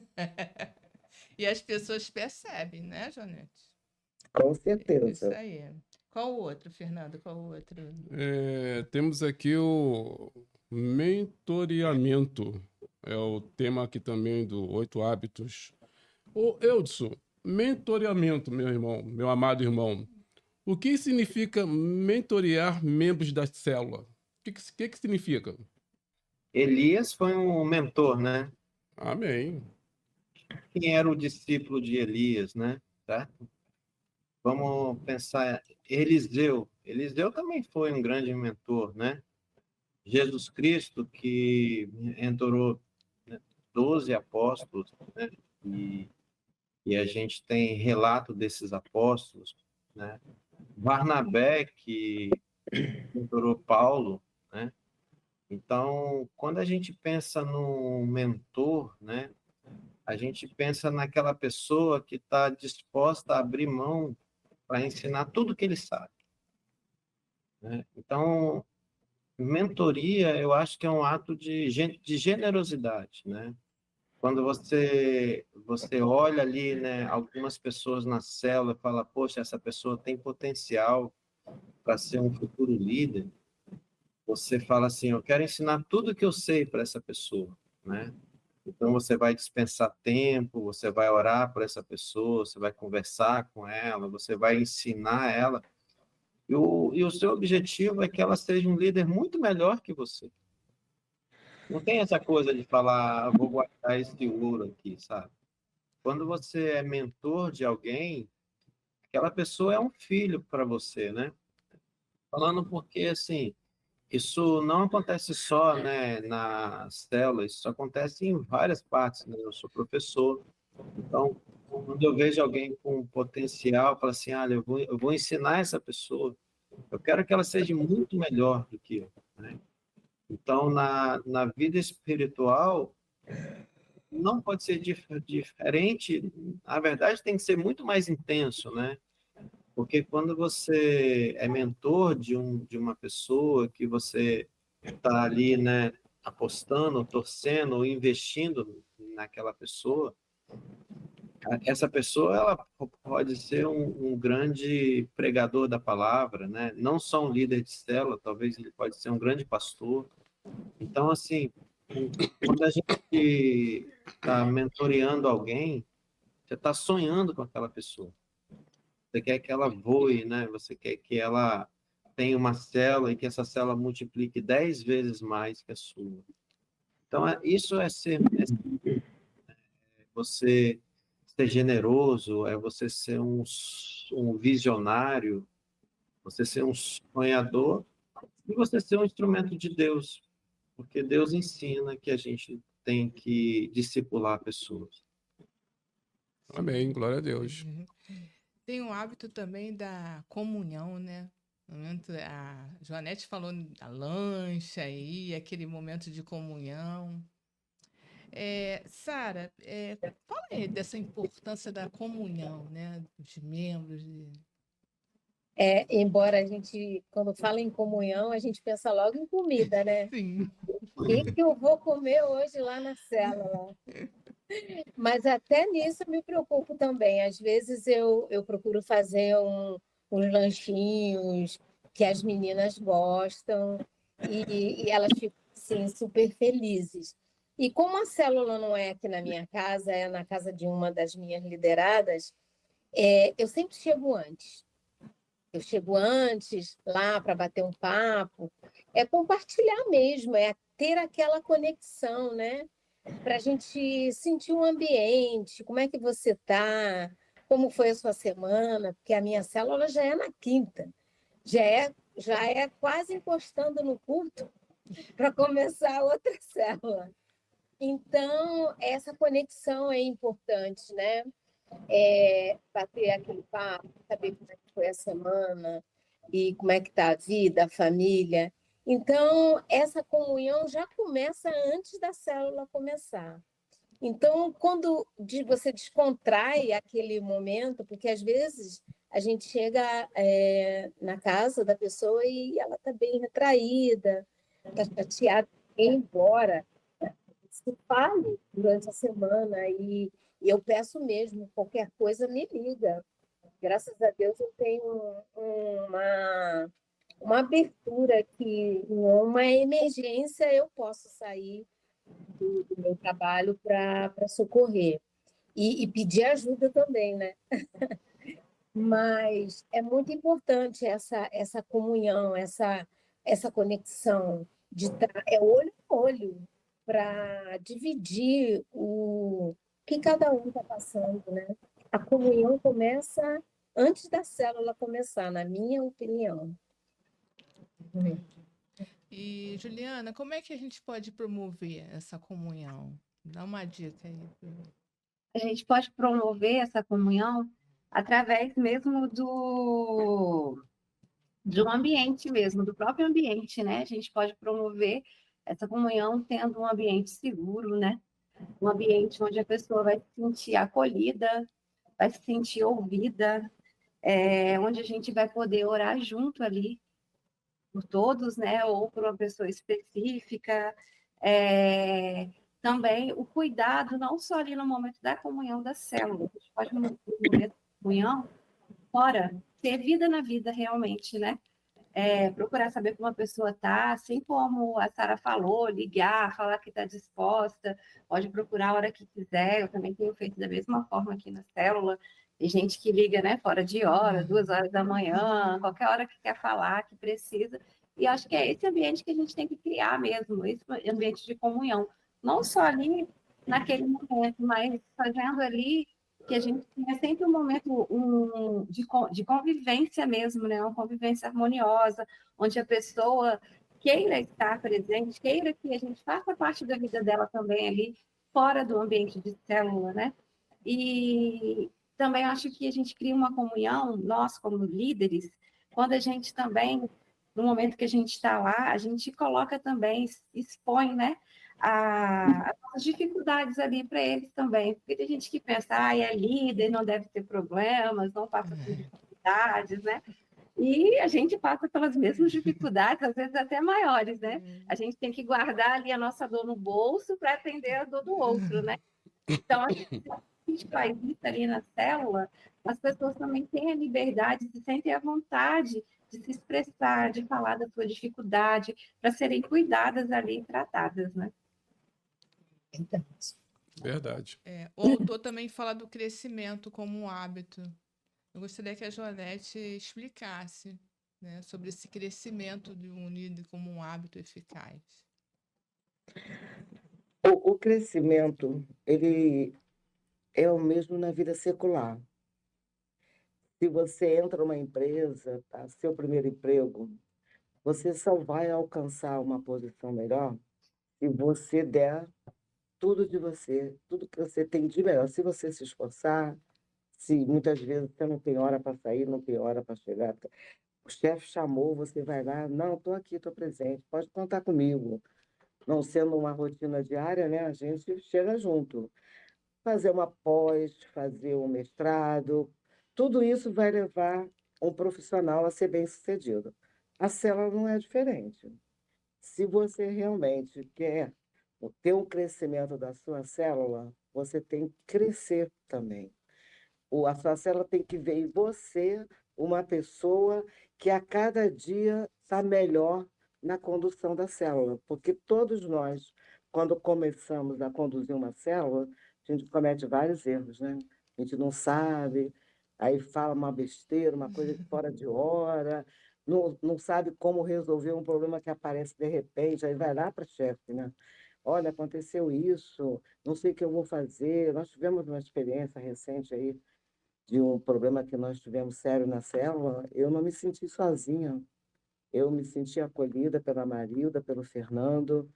E as pessoas percebem, né, Jonete? Com Isso certeza. aí. Qual o outro, Fernando? Qual o outro? Temos aqui o mentoreamento. É o tema aqui também do 8 Hábitos. Ô, Eudson, mentoreamento, meu irmão, meu amado irmão. O que significa mentorear membros da célula? O que significa? Elias foi um mentor, né? Amém. Quem era o discípulo de Elias, né? Certo? Vamos pensar, Eliseu. Eliseu também foi um grande mentor, né? Jesus Cristo, que mentorou, né, 12 apóstolos, né? E a gente tem relato desses apóstolos, né? Barnabé, que mentorou Paulo, né? Então, quando a gente pensa no mentor, né? A gente pensa naquela pessoa que está disposta a abrir mão para ensinar tudo que ele sabe, né? Então, mentoria, eu acho que é um ato de generosidade, né? Quando você olha ali, né, algumas pessoas na célula e fala, poxa, essa pessoa tem potencial para ser um futuro líder, você fala assim, eu quero ensinar tudo que eu sei para essa pessoa, né? Então você vai dispensar tempo, você vai orar por essa pessoa, você vai conversar com ela, você vai ensinar ela, e o seu objetivo é que ela seja um líder muito melhor que você. Não tem essa coisa de falar, vou guardar esse ouro aqui, sabe? Quando você é mentor de alguém, aquela pessoa é um filho para você, né? Falando porque, assim, isso não acontece só, né, na célula, isso acontece em várias partes, né? Eu sou professor, então, quando eu vejo alguém com potencial, eu falo assim, olha, eu vou ensinar essa pessoa, eu quero que ela seja muito melhor do que eu, né? Então, na vida espiritual, não pode ser diferente, na verdade, tem que ser muito mais intenso, né? Porque quando você é mentor de uma pessoa que você está ali, né, apostando, torcendo, ou investindo naquela pessoa, essa pessoa ela pode ser um grande pregador da palavra, né? Não só um líder de célula, talvez ele pode ser um grande pastor. Então, assim, quando a gente está mentoreando alguém, você está sonhando com aquela pessoa. Você quer que ela voe, né? Você quer que ela tenha uma célula e que essa célula multiplique 10 vezes mais que a sua. Então, isso é você ser generoso, é você ser um visionário, você ser um sonhador e você ser um instrumento de Deus, porque Deus ensina que a gente tem que discipular pessoas. Amém, glória a Deus. Uhum. Tem um hábito também da comunhão, né? A Joanete falou da lancha aí, aquele momento de comunhão. Sara, fala aí dessa importância da comunhão, né? Dos membros. Embora a gente, quando fala em comunhão, a gente pensa logo em comida, né? Sim. O que eu vou comer hoje lá na célula? Mas até nisso eu me preocupo também. Às vezes eu procuro fazer uns lanchinhos que as meninas gostam e elas ficam assim, super felizes. E como a célula não é aqui na minha casa, é na casa de uma das minhas lideradas, eu sempre chego antes. Eu chego antes lá para bater um papo, é compartilhar mesmo, é ter aquela conexão, né? Para a gente sentir o ambiente, como é que você está, como foi a sua semana, porque a minha célula já é na quinta, já é quase encostando no culto para começar a outra célula. Então, essa conexão é importante, né? Bater aquele papo, saber como é que foi a semana e como é que está a vida, a família. Então, essa comunhão já começa antes da célula começar. Então, quando você descontrai aquele momento, porque às vezes a gente chega na casa da pessoa e ela está bem retraída, está chateada, ir embora, se fale durante a semana e eu peço mesmo, qualquer coisa me liga. Graças a Deus eu tenho uma abertura que, em uma emergência, eu posso sair do meu trabalho para socorrer. E pedir ajuda também, né? Mas é muito importante essa comunhão, essa conexão, de olho no olho, para dividir o que cada um está passando, né? A comunhão começa antes da célula começar, na minha opinião. E, Juliana, como é que a gente pode promover essa comunhão? Dá uma dica aí. A gente pode promover essa comunhão através mesmo de um ambiente mesmo, do próprio ambiente, né? A gente pode promover essa comunhão tendo um ambiente seguro, né? Um ambiente onde a pessoa vai se sentir acolhida, vai se sentir ouvida, onde a gente vai poder orar junto ali por todos, né? Ou por uma pessoa específica. Também o cuidado, não só ali no momento da comunhão da célula, a gente pode, no momento da comunhão, fora, ter vida na vida realmente, né? Procurar saber como a pessoa está, assim como a Sara falou, ligar, falar que está disposta, pode procurar a hora que quiser, eu também tenho feito da mesma forma aqui na célula, tem gente que liga, né, fora de hora, 2 horas da manhã, qualquer hora que quer falar, que precisa, e acho que é esse ambiente que a gente tem que criar mesmo, esse ambiente de comunhão, não só ali naquele momento, mas fazendo ali que a gente tenha sempre um momento de convivência mesmo, né? Uma convivência harmoniosa, onde a pessoa queira estar presente, queira que a gente faça parte da vida dela também ali, fora do ambiente de célula, né? E também acho que a gente cria uma comunhão, nós como líderes, quando a gente também, no momento que a gente está lá, a gente coloca também, expõe, né, as nossas dificuldades ali para eles também. Porque tem gente que pensa, é líder, não deve ter problemas, não passa por dificuldades, né? E a gente passa pelas mesmas dificuldades, às vezes até maiores, né? A gente tem que guardar ali a nossa dor no bolso para atender a dor do outro, né? Então, a gente faz isso ali na célula, as pessoas também têm a liberdade, se sentem à vontade de se expressar, de falar da sua dificuldade, para serem cuidadas ali e tratadas, né? Verdade. O autor também fala do crescimento como um hábito. Eu gostaria que a Joanete explicasse, né, sobre esse crescimento de um líder como um hábito eficaz. O crescimento, ele é o mesmo na vida secular. Se você entra numa empresa, tá, seu primeiro emprego, você só vai alcançar uma posição melhor se você der tudo de você, tudo que você tem de melhor. Se você se esforçar, se muitas vezes você não tem hora para sair, não tem hora para chegar. O chefe chamou, você vai lá, não, estou aqui, estou presente, pode contar comigo. Não sendo uma rotina diária, né, a gente chega junto. Fazer uma pós, fazer um mestrado, tudo isso vai levar um profissional a ser bem-sucedido. A célula não é diferente. Se você realmente quer ter um crescimento da sua célula, você tem que crescer também. A sua célula tem que ver em você uma pessoa que a cada dia está melhor na condução da célula, porque todos nós, quando começamos a conduzir uma célula, a gente comete vários erros, né? A gente não sabe, aí fala uma besteira, uma coisa fora de hora, não sabe como resolver um problema que aparece de repente, aí vai lá para o chefe, né? Olha, aconteceu isso, não sei o que eu vou fazer. Nós tivemos uma experiência recente aí de um problema que nós tivemos sério na célula. Eu não me senti sozinha. Eu me senti acolhida pela Marilda, pelo Fernando,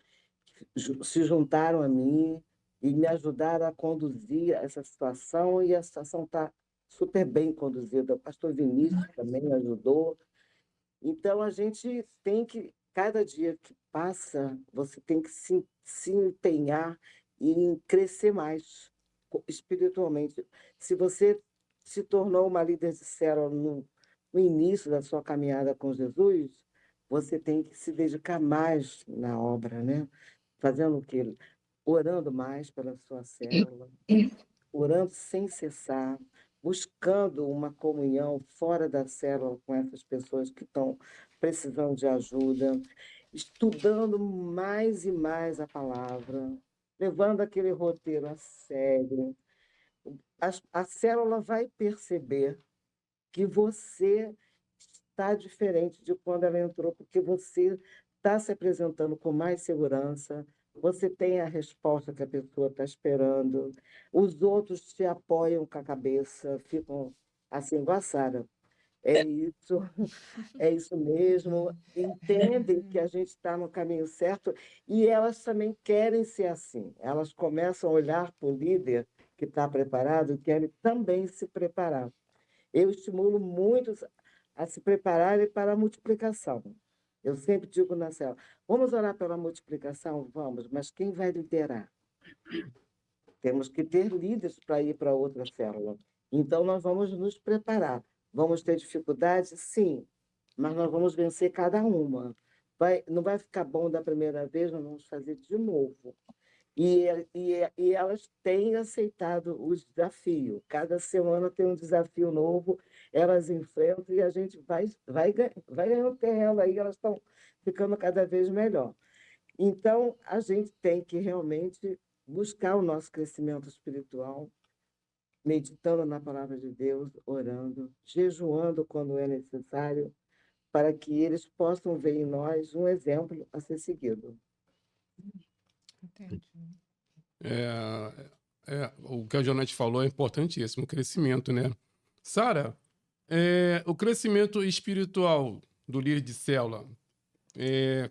se juntaram a mim e me ajudaram a conduzir essa situação, e a situação está super bem conduzida. O pastor Vinícius também me ajudou. Então, a gente tem que, cada dia que passa, você tem que se empenhar em crescer mais espiritualmente. Se você se tornou uma líder de célula no início da sua caminhada com Jesus, você tem que se dedicar mais na obra, né? Fazendo o quê? Orando mais pela sua célula, orando sem cessar, buscando uma comunhão fora da célula com essas pessoas que estão precisando de ajuda, estudando mais e mais a palavra, levando aquele roteiro a sério. A célula vai perceber que você está diferente de quando ela entrou, porque você está se apresentando com mais segurança, você tem a resposta que a pessoa está esperando, os outros te apoiam com a cabeça, ficam assim, igual a Sara. É isso mesmo, entendem que a gente está no caminho certo e elas também querem ser assim. Elas começam a olhar para o líder que está preparado e querem também se preparar. Eu estimulo muitos a se prepararem para a multiplicação. Eu sempre digo na célula, vamos orar pela multiplicação? Vamos, mas quem vai liderar? Temos que ter líderes para ir para outra célula. Então, nós vamos nos preparar. Vamos ter dificuldades? Sim, mas nós vamos vencer cada uma. Não vai ficar bom da primeira vez, nós vamos fazer de novo. E elas têm aceitado o desafio. Cada semana tem um desafio novo, elas enfrentam e a gente vai ganhando terreno aí, elas estão ficando cada vez melhor. Então, a gente tem que realmente buscar o nosso crescimento espiritual, meditando na palavra de Deus, orando, jejuando quando é necessário, para que eles possam ver em nós um exemplo a ser seguido. Entendi. O que a Joanete falou é importantíssimo, o crescimento, né? Sara, o crescimento espiritual do líder de célula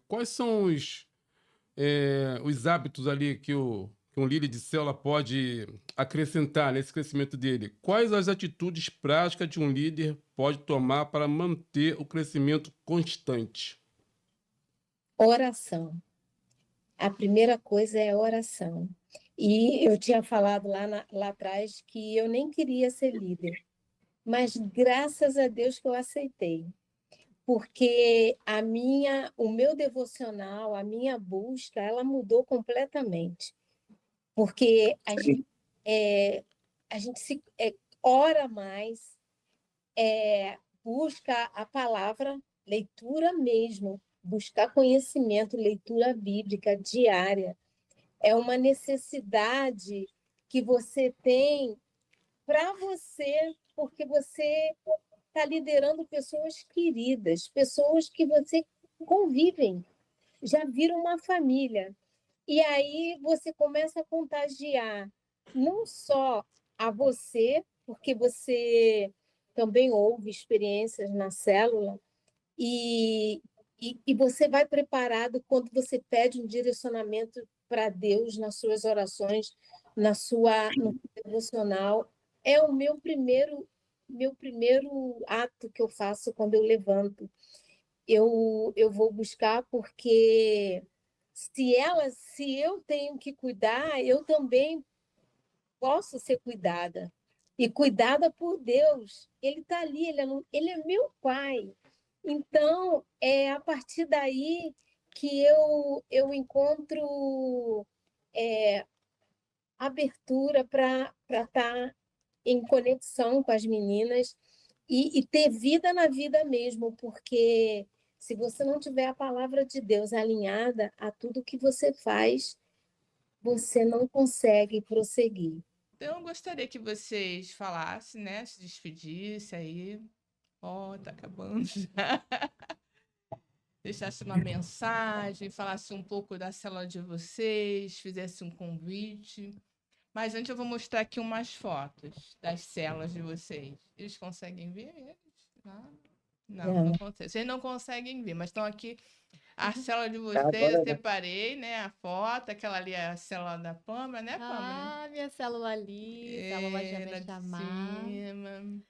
quais são os hábitos ali que um líder de célula pode acrescentar nesse crescimento dele? Quais as atitudes práticas de um líder pode tomar para manter o crescimento constante? Oração. A primeira coisa é a oração. E eu tinha falado lá atrás que eu nem queria ser líder, mas graças a Deus que eu aceitei, porque o meu devocional, a minha busca, ela mudou completamente, porque a gente ora mais, busca a palavra, leitura mesmo, buscar conhecimento, leitura bíblica diária. É uma necessidade que você tem para você, porque você está liderando pessoas queridas, pessoas que você convivem, já viram uma família. E aí você começa a contagiar não só a você, porque você também ouve experiências na célula, e você vai preparado quando você pede um direcionamento para Deus nas suas orações, no seu devocional. É o meu primeiro ato que eu faço quando eu levanto. Eu vou buscar porque se eu tenho que cuidar, eu também posso ser cuidada. E cuidada por Deus. Ele está ali, ele é meu pai. Então, é a partir daí que eu encontro abertura para estar em conexão com as meninas e ter vida na vida mesmo, porque se você não tiver a palavra de Deus alinhada a tudo que você faz, você não consegue prosseguir. Então, eu gostaria que vocês falassem, né? Se despedissem aí. Ó, tá acabando já. Deixasse uma mensagem, falasse um pouco da célula de vocês, fizesse um convite. Mas antes eu vou mostrar aqui umas fotos das células de vocês. Eles conseguem ver eles? Não conseguem. Vocês não conseguem ver, mas estão aqui. A célula de vocês, eu separei, né? A foto, aquela ali é a célula da Pâmela, né, Pâmela? Ah, minha célula ali, célula já Lá me de chamar. cima.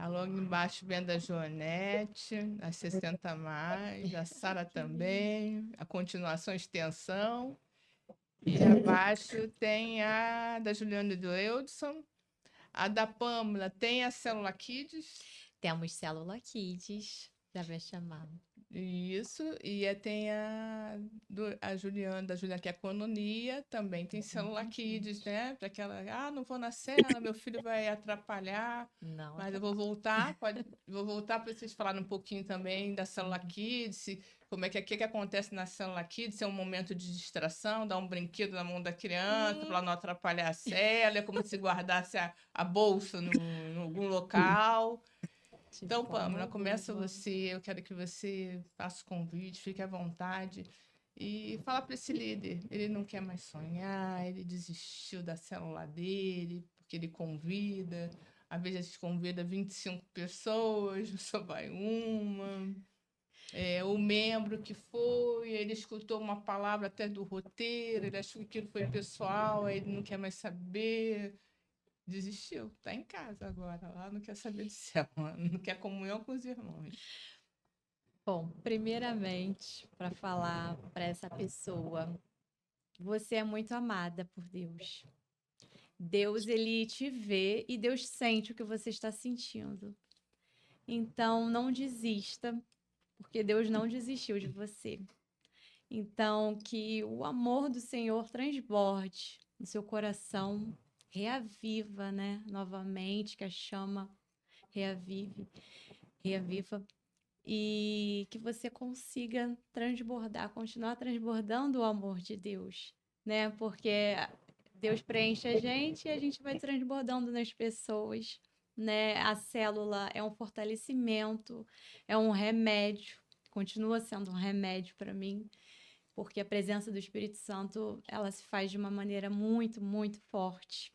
Logo embaixo vem a Joanete, a 60 mais, a Sara também, a continuação, extensão. E abaixo tem a da Juliana e do Eudson. A da Pâmela tem a Célula Kids. Temos célula Kids, já me chamar. Isso, e tem a Juliana, da Juliana, que é a Cononia, também tem Célula Kids, né? Para aquela, não vou na célula, meu filho vai atrapalhar. Não. Mas eu vou voltar para vocês falarem um pouquinho também da Célula Kids, como é que acontece na Célula Kids, se é um momento de distração, dar um brinquedo na mão da criança para ela não atrapalhar a célula, é como se guardasse a bolsa em algum local. Então, Pâmela, começa você, eu quero que você faça o convite, fique à vontade e fala para esse líder, ele não quer mais sonhar, ele desistiu da célula dele, porque ele convida, às vezes a gente convida 25 pessoas, só vai uma. O membro que foi, ele escutou uma palavra até do roteiro, ele achou que aquilo foi pessoal, aí ele não quer mais saber. Desistiu, tá em casa agora, lá não quer saber de céu, não quer comunhão com os irmãos. Bom, primeiramente, para falar para essa pessoa, você é muito amada por Deus. Deus, ele te vê e Deus sente o que você está sentindo. Então, não desista, porque Deus não desistiu de você. Então, que o amor do Senhor transborde no seu coração, reaviva, né? Novamente, que a chama reaviva, e que você consiga transbordar, continuar transbordando o amor de Deus, né? Porque Deus preenche a gente e a gente vai transbordando nas pessoas, né? A célula é um fortalecimento, é um remédio, continua sendo um remédio para mim, porque a presença do Espírito Santo, ela se faz de uma maneira muito, muito forte.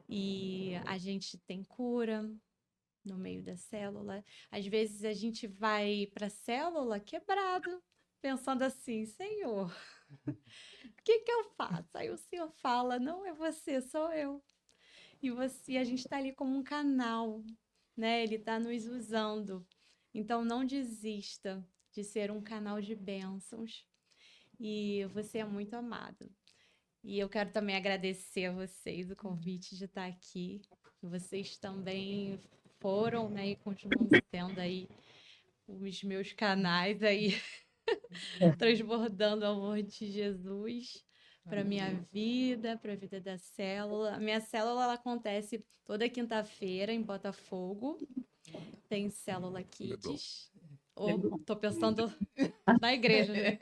E a gente tem cura no meio da célula. Às vezes a gente vai para a célula quebrado, pensando assim, Senhor, o que que eu faço? Aí o Senhor fala, não é você, sou eu. E a gente está ali como um canal, né? Ele está nos usando. Então, não desista de ser um canal de bênçãos. E você é muito amado. E eu quero também agradecer a vocês o convite de estar aqui. Vocês também foram, né, e continuam sendo aí os meus canais aí, transbordando o amor de Jesus para minha vida, para a vida da célula. A minha célula ela acontece toda quinta-feira em Botafogo. Tem célula Kids. Ou tô pensando na igreja, né?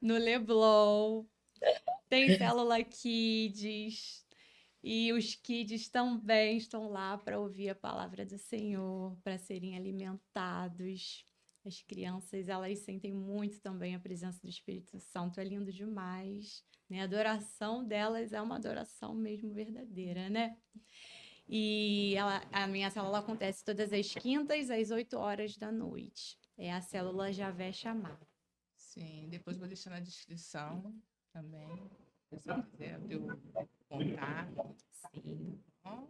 No Leblon. Tem célula Kids. E os kids também estão lá para ouvir a palavra do Senhor, para serem alimentados. As crianças, elas sentem muito também a presença do Espírito Santo, é lindo demais, né? A adoração delas é uma adoração mesmo verdadeira, né? E a minha célula acontece todas as quintas, às 8 horas da noite. É a célula Javé Chamar. Sim, depois vou deixar na descrição também, se você quiser abrir o contato. Sim,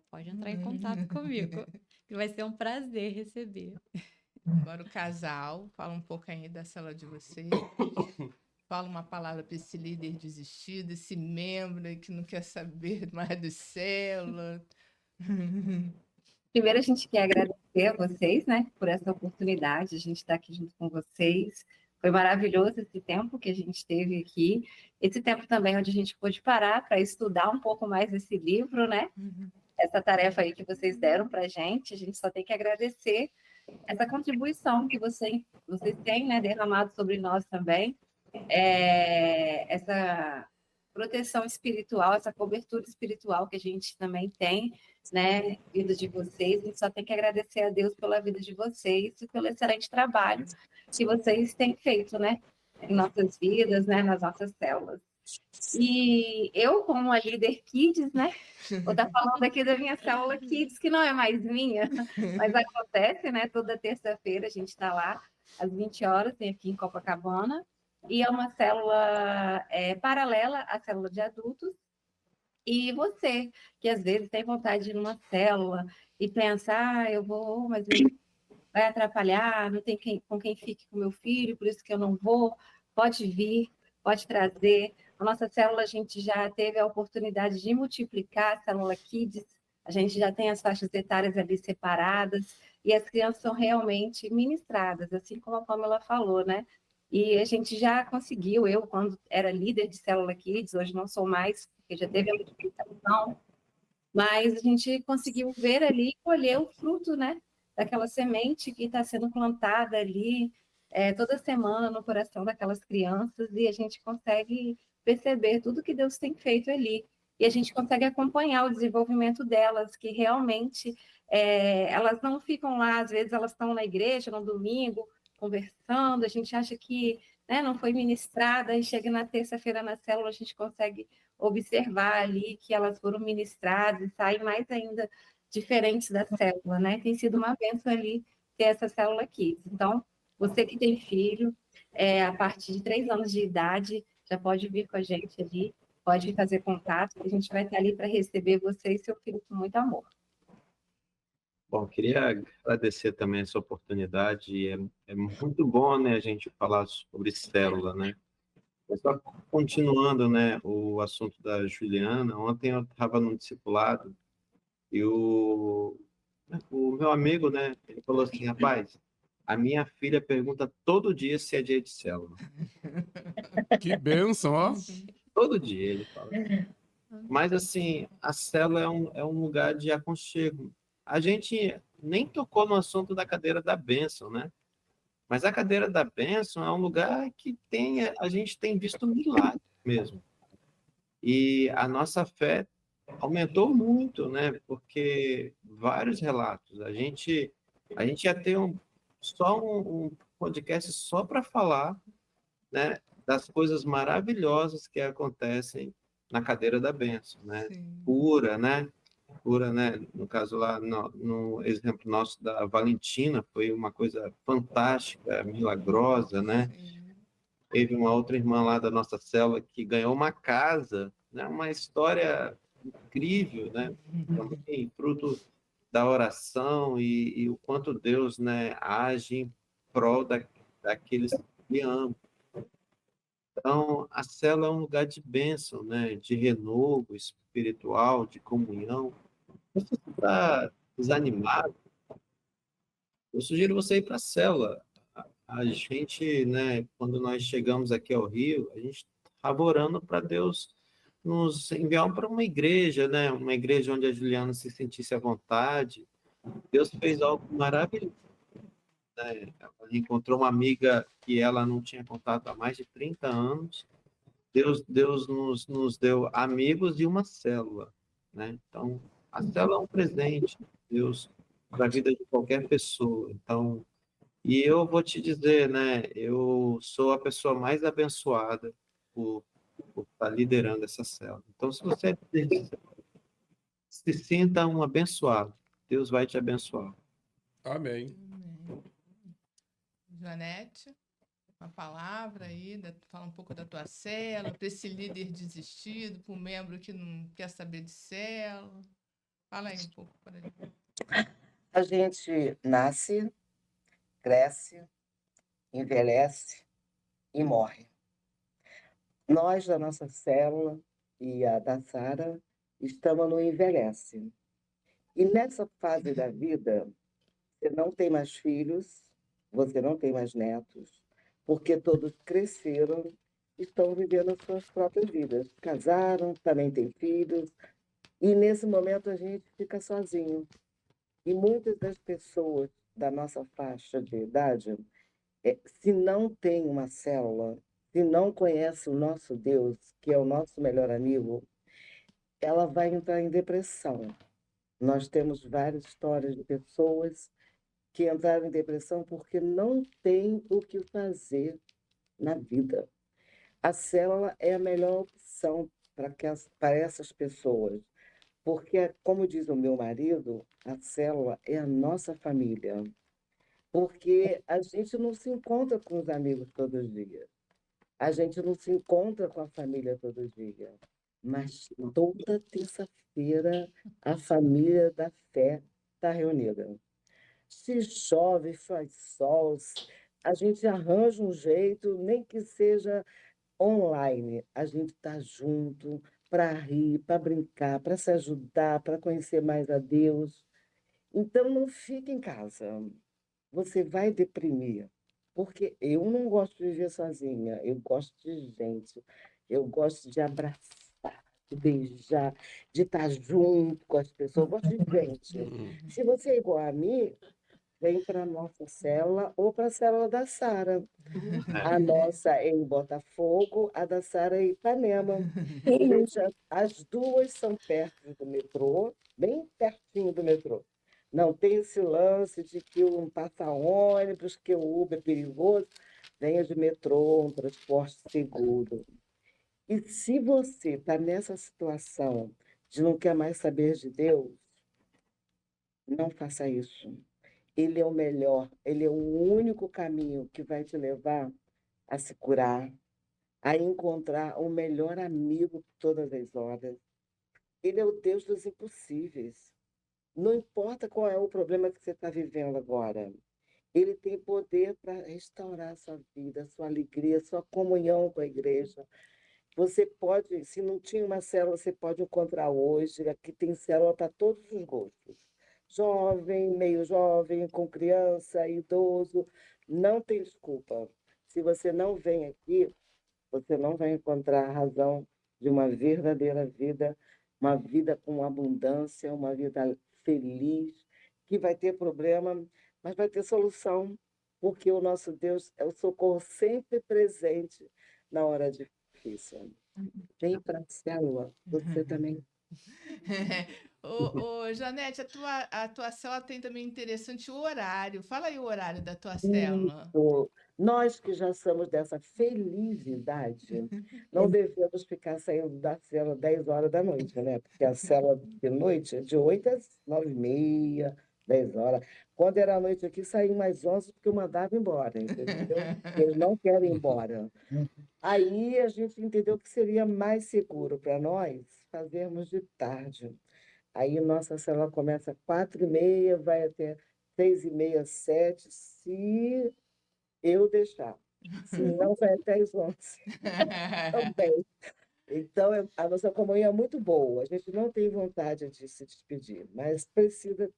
pode entrar em contato comigo, que vai ser um prazer receber. Agora o casal, fala um pouco aí da célula de vocês. Fala uma palavra para esse líder desistido, esse membro aí que não quer saber mais de célula. Primeiro, a gente quer agradecer a vocês, né, por essa oportunidade, a gente estar aqui junto com vocês. Foi maravilhoso esse tempo que a gente teve aqui. Esse tempo também onde a gente pôde parar para estudar um pouco mais esse livro, né? Essa tarefa aí que vocês deram para a gente só tem que agradecer essa contribuição que vocês têm, né, derramado sobre nós também. Essa proteção espiritual, essa cobertura espiritual que a gente também tem, né, vida de vocês, a gente só tem que agradecer a Deus pela vida de vocês e pelo excelente trabalho que vocês têm feito, né, em nossas vidas, né, nas nossas células. E eu, como uma líder Kids, né, vou estar falando aqui da minha célula Kids, que não é mais minha, mas acontece, né, toda terça-feira a gente está lá, às 20 horas, tem aqui em Copacabana, e é uma célula paralela à célula de adultos. E você, que às vezes tem vontade de ir numa célula e pensa, eu vou, mas vai atrapalhar, não tem com quem fique com meu filho, por isso que eu não vou, pode vir, pode trazer. A nossa célula, a gente já teve a oportunidade de multiplicar a célula Kids, a gente já tem as faixas etárias ali separadas, e as crianças são realmente ministradas, assim como a Pamela falou, né? E a gente já conseguiu, eu, quando era líder de célula Kids, hoje não sou mais, porque já teve a multiplicação, mas a gente conseguiu ver ali, colher o fruto, né? Daquela semente que está sendo plantada ali toda semana no coração daquelas crianças, e a gente consegue perceber tudo que Deus tem feito ali. E a gente consegue acompanhar o desenvolvimento delas, que realmente elas não ficam lá, às vezes elas estão na igreja no domingo, conversando, a gente acha que não foi ministrada, e chega na terça-feira na célula, a gente consegue observar ali que elas foram ministradas e saem mais ainda diferentes da célula, né? Tem sido uma bênção ali ter essa célula aqui. Então, você que tem filho, a partir de 3 anos de idade, já pode vir com a gente ali, pode fazer contato, que a gente vai estar ali para receber você e seu filho com muito amor. Bom, queria agradecer também essa oportunidade. É muito bom, né, a gente falar sobre célula, né? Mas só continuando, né, o assunto da Juliana, ontem eu estava num discipulado e o meu amigo, né, ele falou assim, rapaz, a minha filha pergunta todo dia se é dia de célula. Que bênção, ó. Todo dia ele fala. Mas, assim, a célula é um lugar de aconchego. A gente nem tocou no assunto da cadeira da bênção, né? Mas a cadeira da bênção é um lugar que a gente tem visto milagres mesmo. E a nossa fé aumentou muito, né? Porque vários relatos. A gente ia ter um podcast só para falar, né, das coisas maravilhosas que acontecem na cadeira da bênção, né? Cura, né? No caso lá, no exemplo nosso da Valentina, foi uma coisa fantástica, milagrosa, né? teve uma outra irmã lá da nossa célula que ganhou uma casa, né? Uma história incrível, né? Também fruto da oração e o quanto Deus, né, age em prol daqueles que amam. Então, a célula é um lugar de bênção, né? De renovo espiritual, de comunhão. Se você está desanimado, eu sugiro você ir para a célula. A gente, né, quando nós chegamos aqui ao Rio, a gente estava orando para Deus nos enviar para uma igreja, né? Uma igreja onde a Juliana se sentisse à vontade. Deus fez algo maravilhoso, né? Ela encontrou uma amiga que ela não tinha contato há mais de 30 anos. Deus nos deu amigos e uma célula, né? Então, a célula é um presente de Deus para a vida de qualquer pessoa. Então, e eu vou te dizer, né? Eu sou a pessoa mais abençoada por estar liderando essa célula. Então, se você se sinta um abençoado, Deus vai te abençoar. Amém. Amém. Joanete, uma palavra aí, fala um pouco da tua célula, para esse líder desistido, para um membro que não quer saber de célula. Fala aí um pouco para ele. A gente nasce, cresce, envelhece e morre. Nós, da nossa célula e a da Sara, estamos no envelhece. E nessa fase da vida, você não tem mais filhos, você não tem mais netos, porque todos cresceram, estão vivendo as suas próprias vidas. Casaram, também têm filhos, e nesse momento a gente fica sozinho. E muitas das pessoas da nossa faixa de idade, se não tem uma célula, se não conhece o nosso Deus, que é o nosso melhor amigo, ela vai entrar em depressão. Nós temos várias histórias de pessoas que entraram em depressão porque não tem o que fazer na vida. A célula é a melhor opção para essas pessoas, porque, como diz o meu marido, a célula é a nossa família, porque a gente não se encontra com os amigos todos os dias, a gente não se encontra com a família todos os dias, mas toda terça-feira a família da fé está reunida. Se chove, faz sol, a gente arranja um jeito, nem que seja online, a gente está junto para rir, para brincar, para se ajudar, para conhecer mais a Deus. Então, não fique em casa. Você vai deprimir, porque eu não gosto de viver sozinha, eu gosto de gente, eu gosto de abraçar, de beijar, de estar junto com as pessoas, eu gosto de gente. Se você é igual a mim, vem para a nossa célula ou para a célula da Sara. A nossa é em Botafogo, a da Sara é em Ipanema. As duas são perto do metrô, bem pertinho do metrô. Não tem esse lance de que um passa ônibus, que o Uber é perigoso. Venha de metrô, um transporte seguro. E se você está nessa situação de não quer mais saber de Deus, não faça isso. Ele é o melhor, ele é o único caminho que vai te levar a se curar, a encontrar o melhor amigo todas as horas. Ele é o Deus dos impossíveis. Não importa qual é o problema que você está vivendo agora, ele tem poder para restaurar a sua vida, a sua alegria, a sua comunhão com a igreja. Você pode, se não tinha uma célula, você pode encontrar hoje. Aqui tem célula para todos os gostos. Jovem, meio jovem, com criança, idoso, não tem desculpa. Se você não vem aqui, você não vai encontrar a razão de uma verdadeira vida, uma vida com abundância, uma vida feliz, que vai ter problema, mas vai ter solução, porque o nosso Deus é o socorro sempre presente na hora difícil. Vem para a célula, você também. Janete, a tua célula tem também interessante o horário. Fala aí o horário da tua célula. Isso. Nós que já somos dessa feliz idade, não devemos ficar saindo da célula 10 horas da noite, né? Porque a célula de noite é de 8 às 9h30, 10 horas. Quando era à noite aqui, saíam mais 11 porque eu mandava embora, entendeu? Eles não querem ir embora. Aí a gente entendeu que seria mais seguro para nós fazermos de tarde. Aí nossa célula começa às 4h30, vai até 6h30, 7, se eu deixar. Se não, vai até às 11 também. Então, a nossa comunhão é muito boa. A gente não tem vontade de se despedir, mas precisa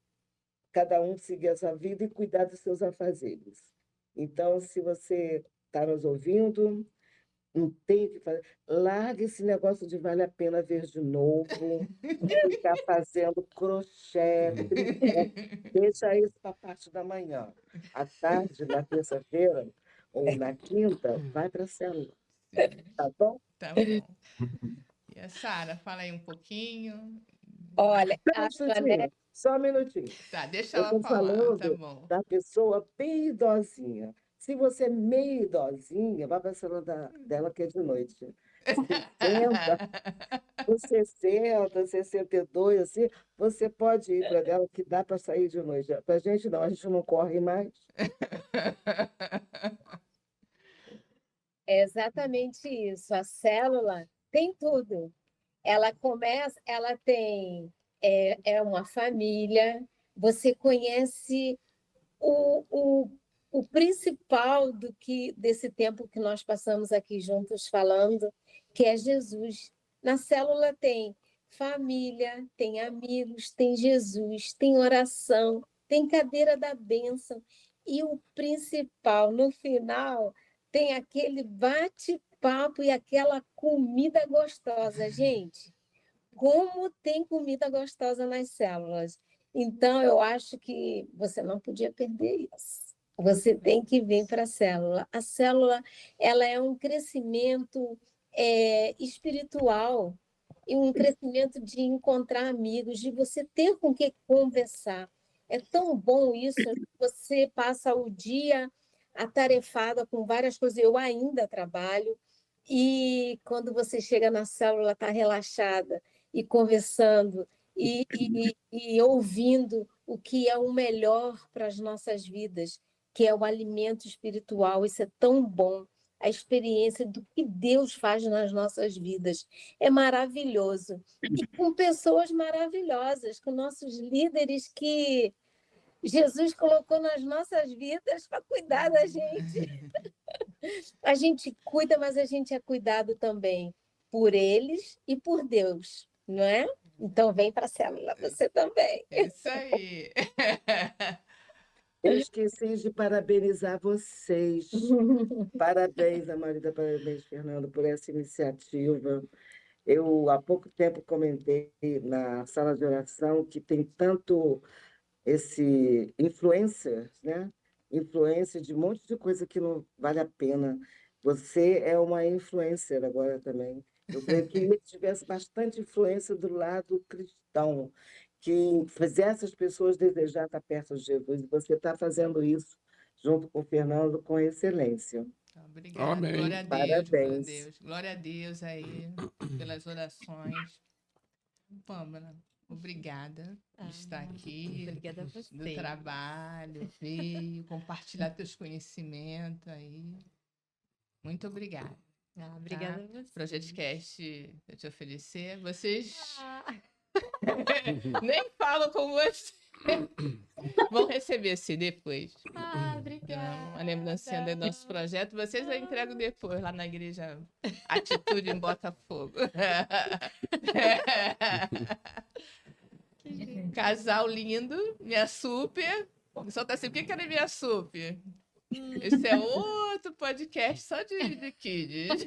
cada um seguir a sua vida e cuidar dos seus afazeres. Então, se você está nos ouvindo, não tem o que fazer, larga esse negócio de vale a pena ver de novo, ficar fazendo crochê, tricô, deixa isso para a parte da manhã. À tarde, na terça-feira ou na quinta, vai para a célula, tá bom? Tá bom. E a Sara, fala aí um pouquinho. Olha, Só um minutinho, só um minutinho. Tá, deixa Eu ela estou falar, tá falando bom. da pessoa bem idosinha. Se você é meio idosinha, vai para a célula dela que é de noite. 60, 62, assim, você pode ir para dela que dá para sair de noite. Para a gente não corre mais. é exatamente isso. A célula tem tudo. Ela começa, ela tem uma família, você conhece o principal desse tempo que nós passamos aqui juntos falando, que é Jesus. Na célula tem família, tem amigos, tem Jesus, tem oração, tem cadeira da bênção. E o principal, no final, tem aquele bate-papo e aquela comida gostosa. Gente, como tem comida gostosa nas células. Então, eu acho que você não podia perder isso. Você tem que vir para a célula. A célula, ela é um crescimento espiritual e um crescimento de encontrar amigos, de você ter com quem conversar. É tão bom isso. Você passa o dia atarefada com várias coisas. Eu ainda trabalho. E quando você chega na célula, está relaxada e conversando e ouvindo o que é o melhor para as nossas vidas, que é o alimento espiritual. Isso é tão bom. A experiência do que Deus faz nas nossas vidas é maravilhoso. E com pessoas maravilhosas, com nossos líderes que Jesus colocou nas nossas vidas para cuidar da gente. A gente cuida, mas a gente é cuidado também por eles e por Deus, não é? Então vem para a célula, você também. É isso aí. Eu esqueci de parabenizar vocês. Parabéns, Amarida, parabéns, Fernando, por essa iniciativa. Eu, há pouco tempo, comentei na sala de oração que tem tanto esse influencer, né? Influência de um monte de coisa que não vale a pena. Você é uma influencer agora também. Eu queria que tivesse bastante influência do lado cristão, que fizesse as pessoas desejar estar perto de Jesus. E você está fazendo isso junto com o Fernando com excelência. Obrigada. Amém. Glória a Deus, glória a Parabéns. Deus. Glória a Deus aí pelas orações. Pâmela, obrigada por estar aqui. Obrigada a você. Do trabalho, veio compartilhar teus conhecimentos aí. Muito obrigada. Obrigada a você. Projetcast eu te oferecer. Vocês Ah, nem falam com você. Vão receber esse depois. obrigada. Uma lembrancinha do nosso projeto. Vocês eu entrego depois lá na igreja Atitude em Botafogo. Casal lindo, minha super. O pessoal tá assim, por que era minha super? Esse é outro podcast só de kids.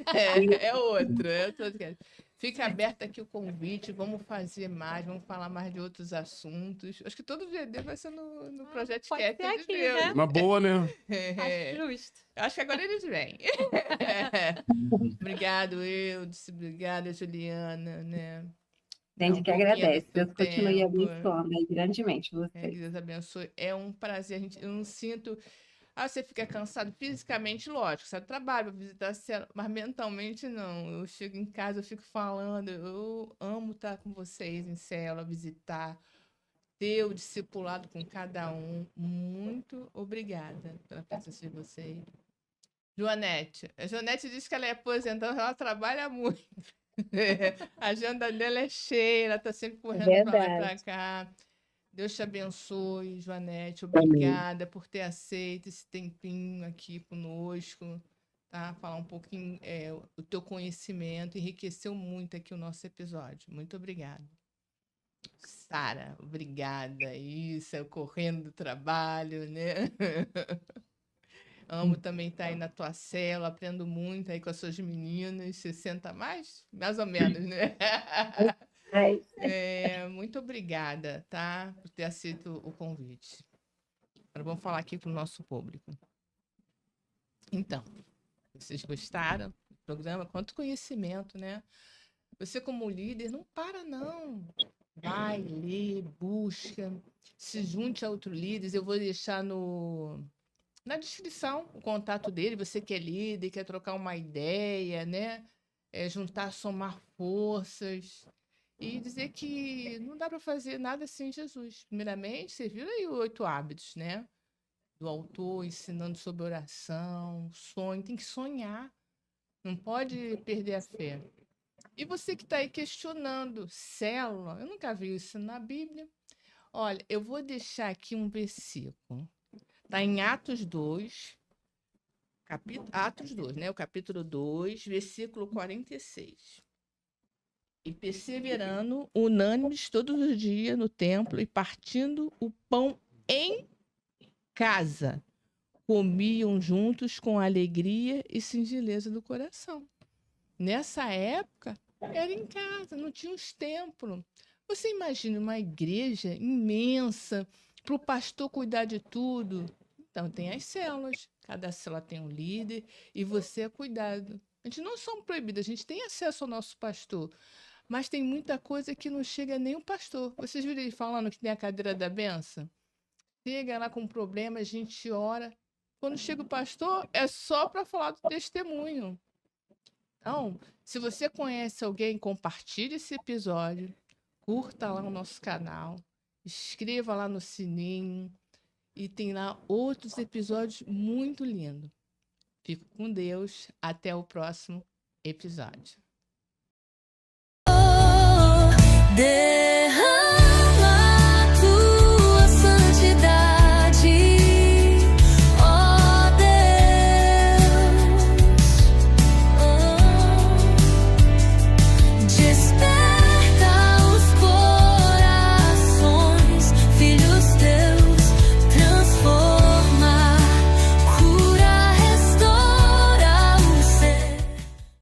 É outro podcast. Fica aberto aqui o convite, vamos fazer mais, vamos falar mais de outros assuntos. Acho que todo GD vai ser no Projeto pode Cat ser de aqui, Deus. né? Uma boa, né? Acho justo. Acho que agora eles vêm. Obrigado, Eudes. Obrigada, Juliana, né? Gente, Um que pouquinho agradece. do teu Deus continue tempo. abençoando aí grandemente Que vocês. Deus abençoe. É um prazer. Eu não sinto. Você fica cansado fisicamente, lógico. Você trabalha, visitar a célula, mas mentalmente não. Eu chego em casa, eu fico falando. Eu amo estar com vocês em célula, visitar. teu discipulado com cada um. Muito obrigada pela presença de vocês. Joanete. A Joanete diz que ela é aposentada, ela trabalha muito. A agenda dela é cheia, ela está sempre correndo para lá e para cá. Deus te abençoe, Joanete. Obrigada por ter aceito esse tempinho aqui conosco, tá? Falar um pouquinho o teu conhecimento, enriqueceu muito aqui o nosso episódio. Muito obrigada. Sara, obrigada. Isso, eu correndo do trabalho, né? Amo também estar aí na tua cela, aprendo muito aí com as suas meninas, 60 mais? Mais ou menos, né? Muito obrigada, tá? Por ter aceito o convite. Agora vamos falar aqui para o nosso público. Então, vocês gostaram do programa? Quanto conhecimento, né? Você como líder, não para não. Vai, lê, busca, se junte a outros líderes. Eu vou deixar na descrição o contato dele. Você que é líder, quer trocar uma ideia, né? Juntar, somar forças. E dizer que não dá para fazer nada sem Jesus. Primeiramente, você viu aí os 8 hábitos, né? Do autor ensinando sobre oração, sonho. Tem que sonhar. Não pode perder a fé. E você que está aí questionando célula, eu nunca vi isso na Bíblia. Olha, eu vou deixar aqui um versículo. Está em Atos 2, Atos 2, né? O capítulo 2, versículo 46. E perseverando, unânimes todos os dias no templo e partindo o pão em casa, comiam juntos com alegria e singeleza do coração. Nessa época, era em casa, não tinha os templos. Você imagina uma igreja imensa, para o pastor cuidar de tudo. Então, tem as células, cada célula tem um líder e você é cuidado. A gente não somos proibidos, a gente tem acesso ao nosso pastor. Mas tem muita coisa que não chega nem o pastor. Vocês viram ele falando que tem a cadeira da benção? Chega lá com problema, a gente ora. Quando chega o pastor, é só para falar do testemunho. Então, se você conhece alguém, compartilhe esse episódio, curta lá o nosso canal, inscreva lá no sininho e tem lá outros episódios muito lindos. Fico com Deus. Até o próximo episódio.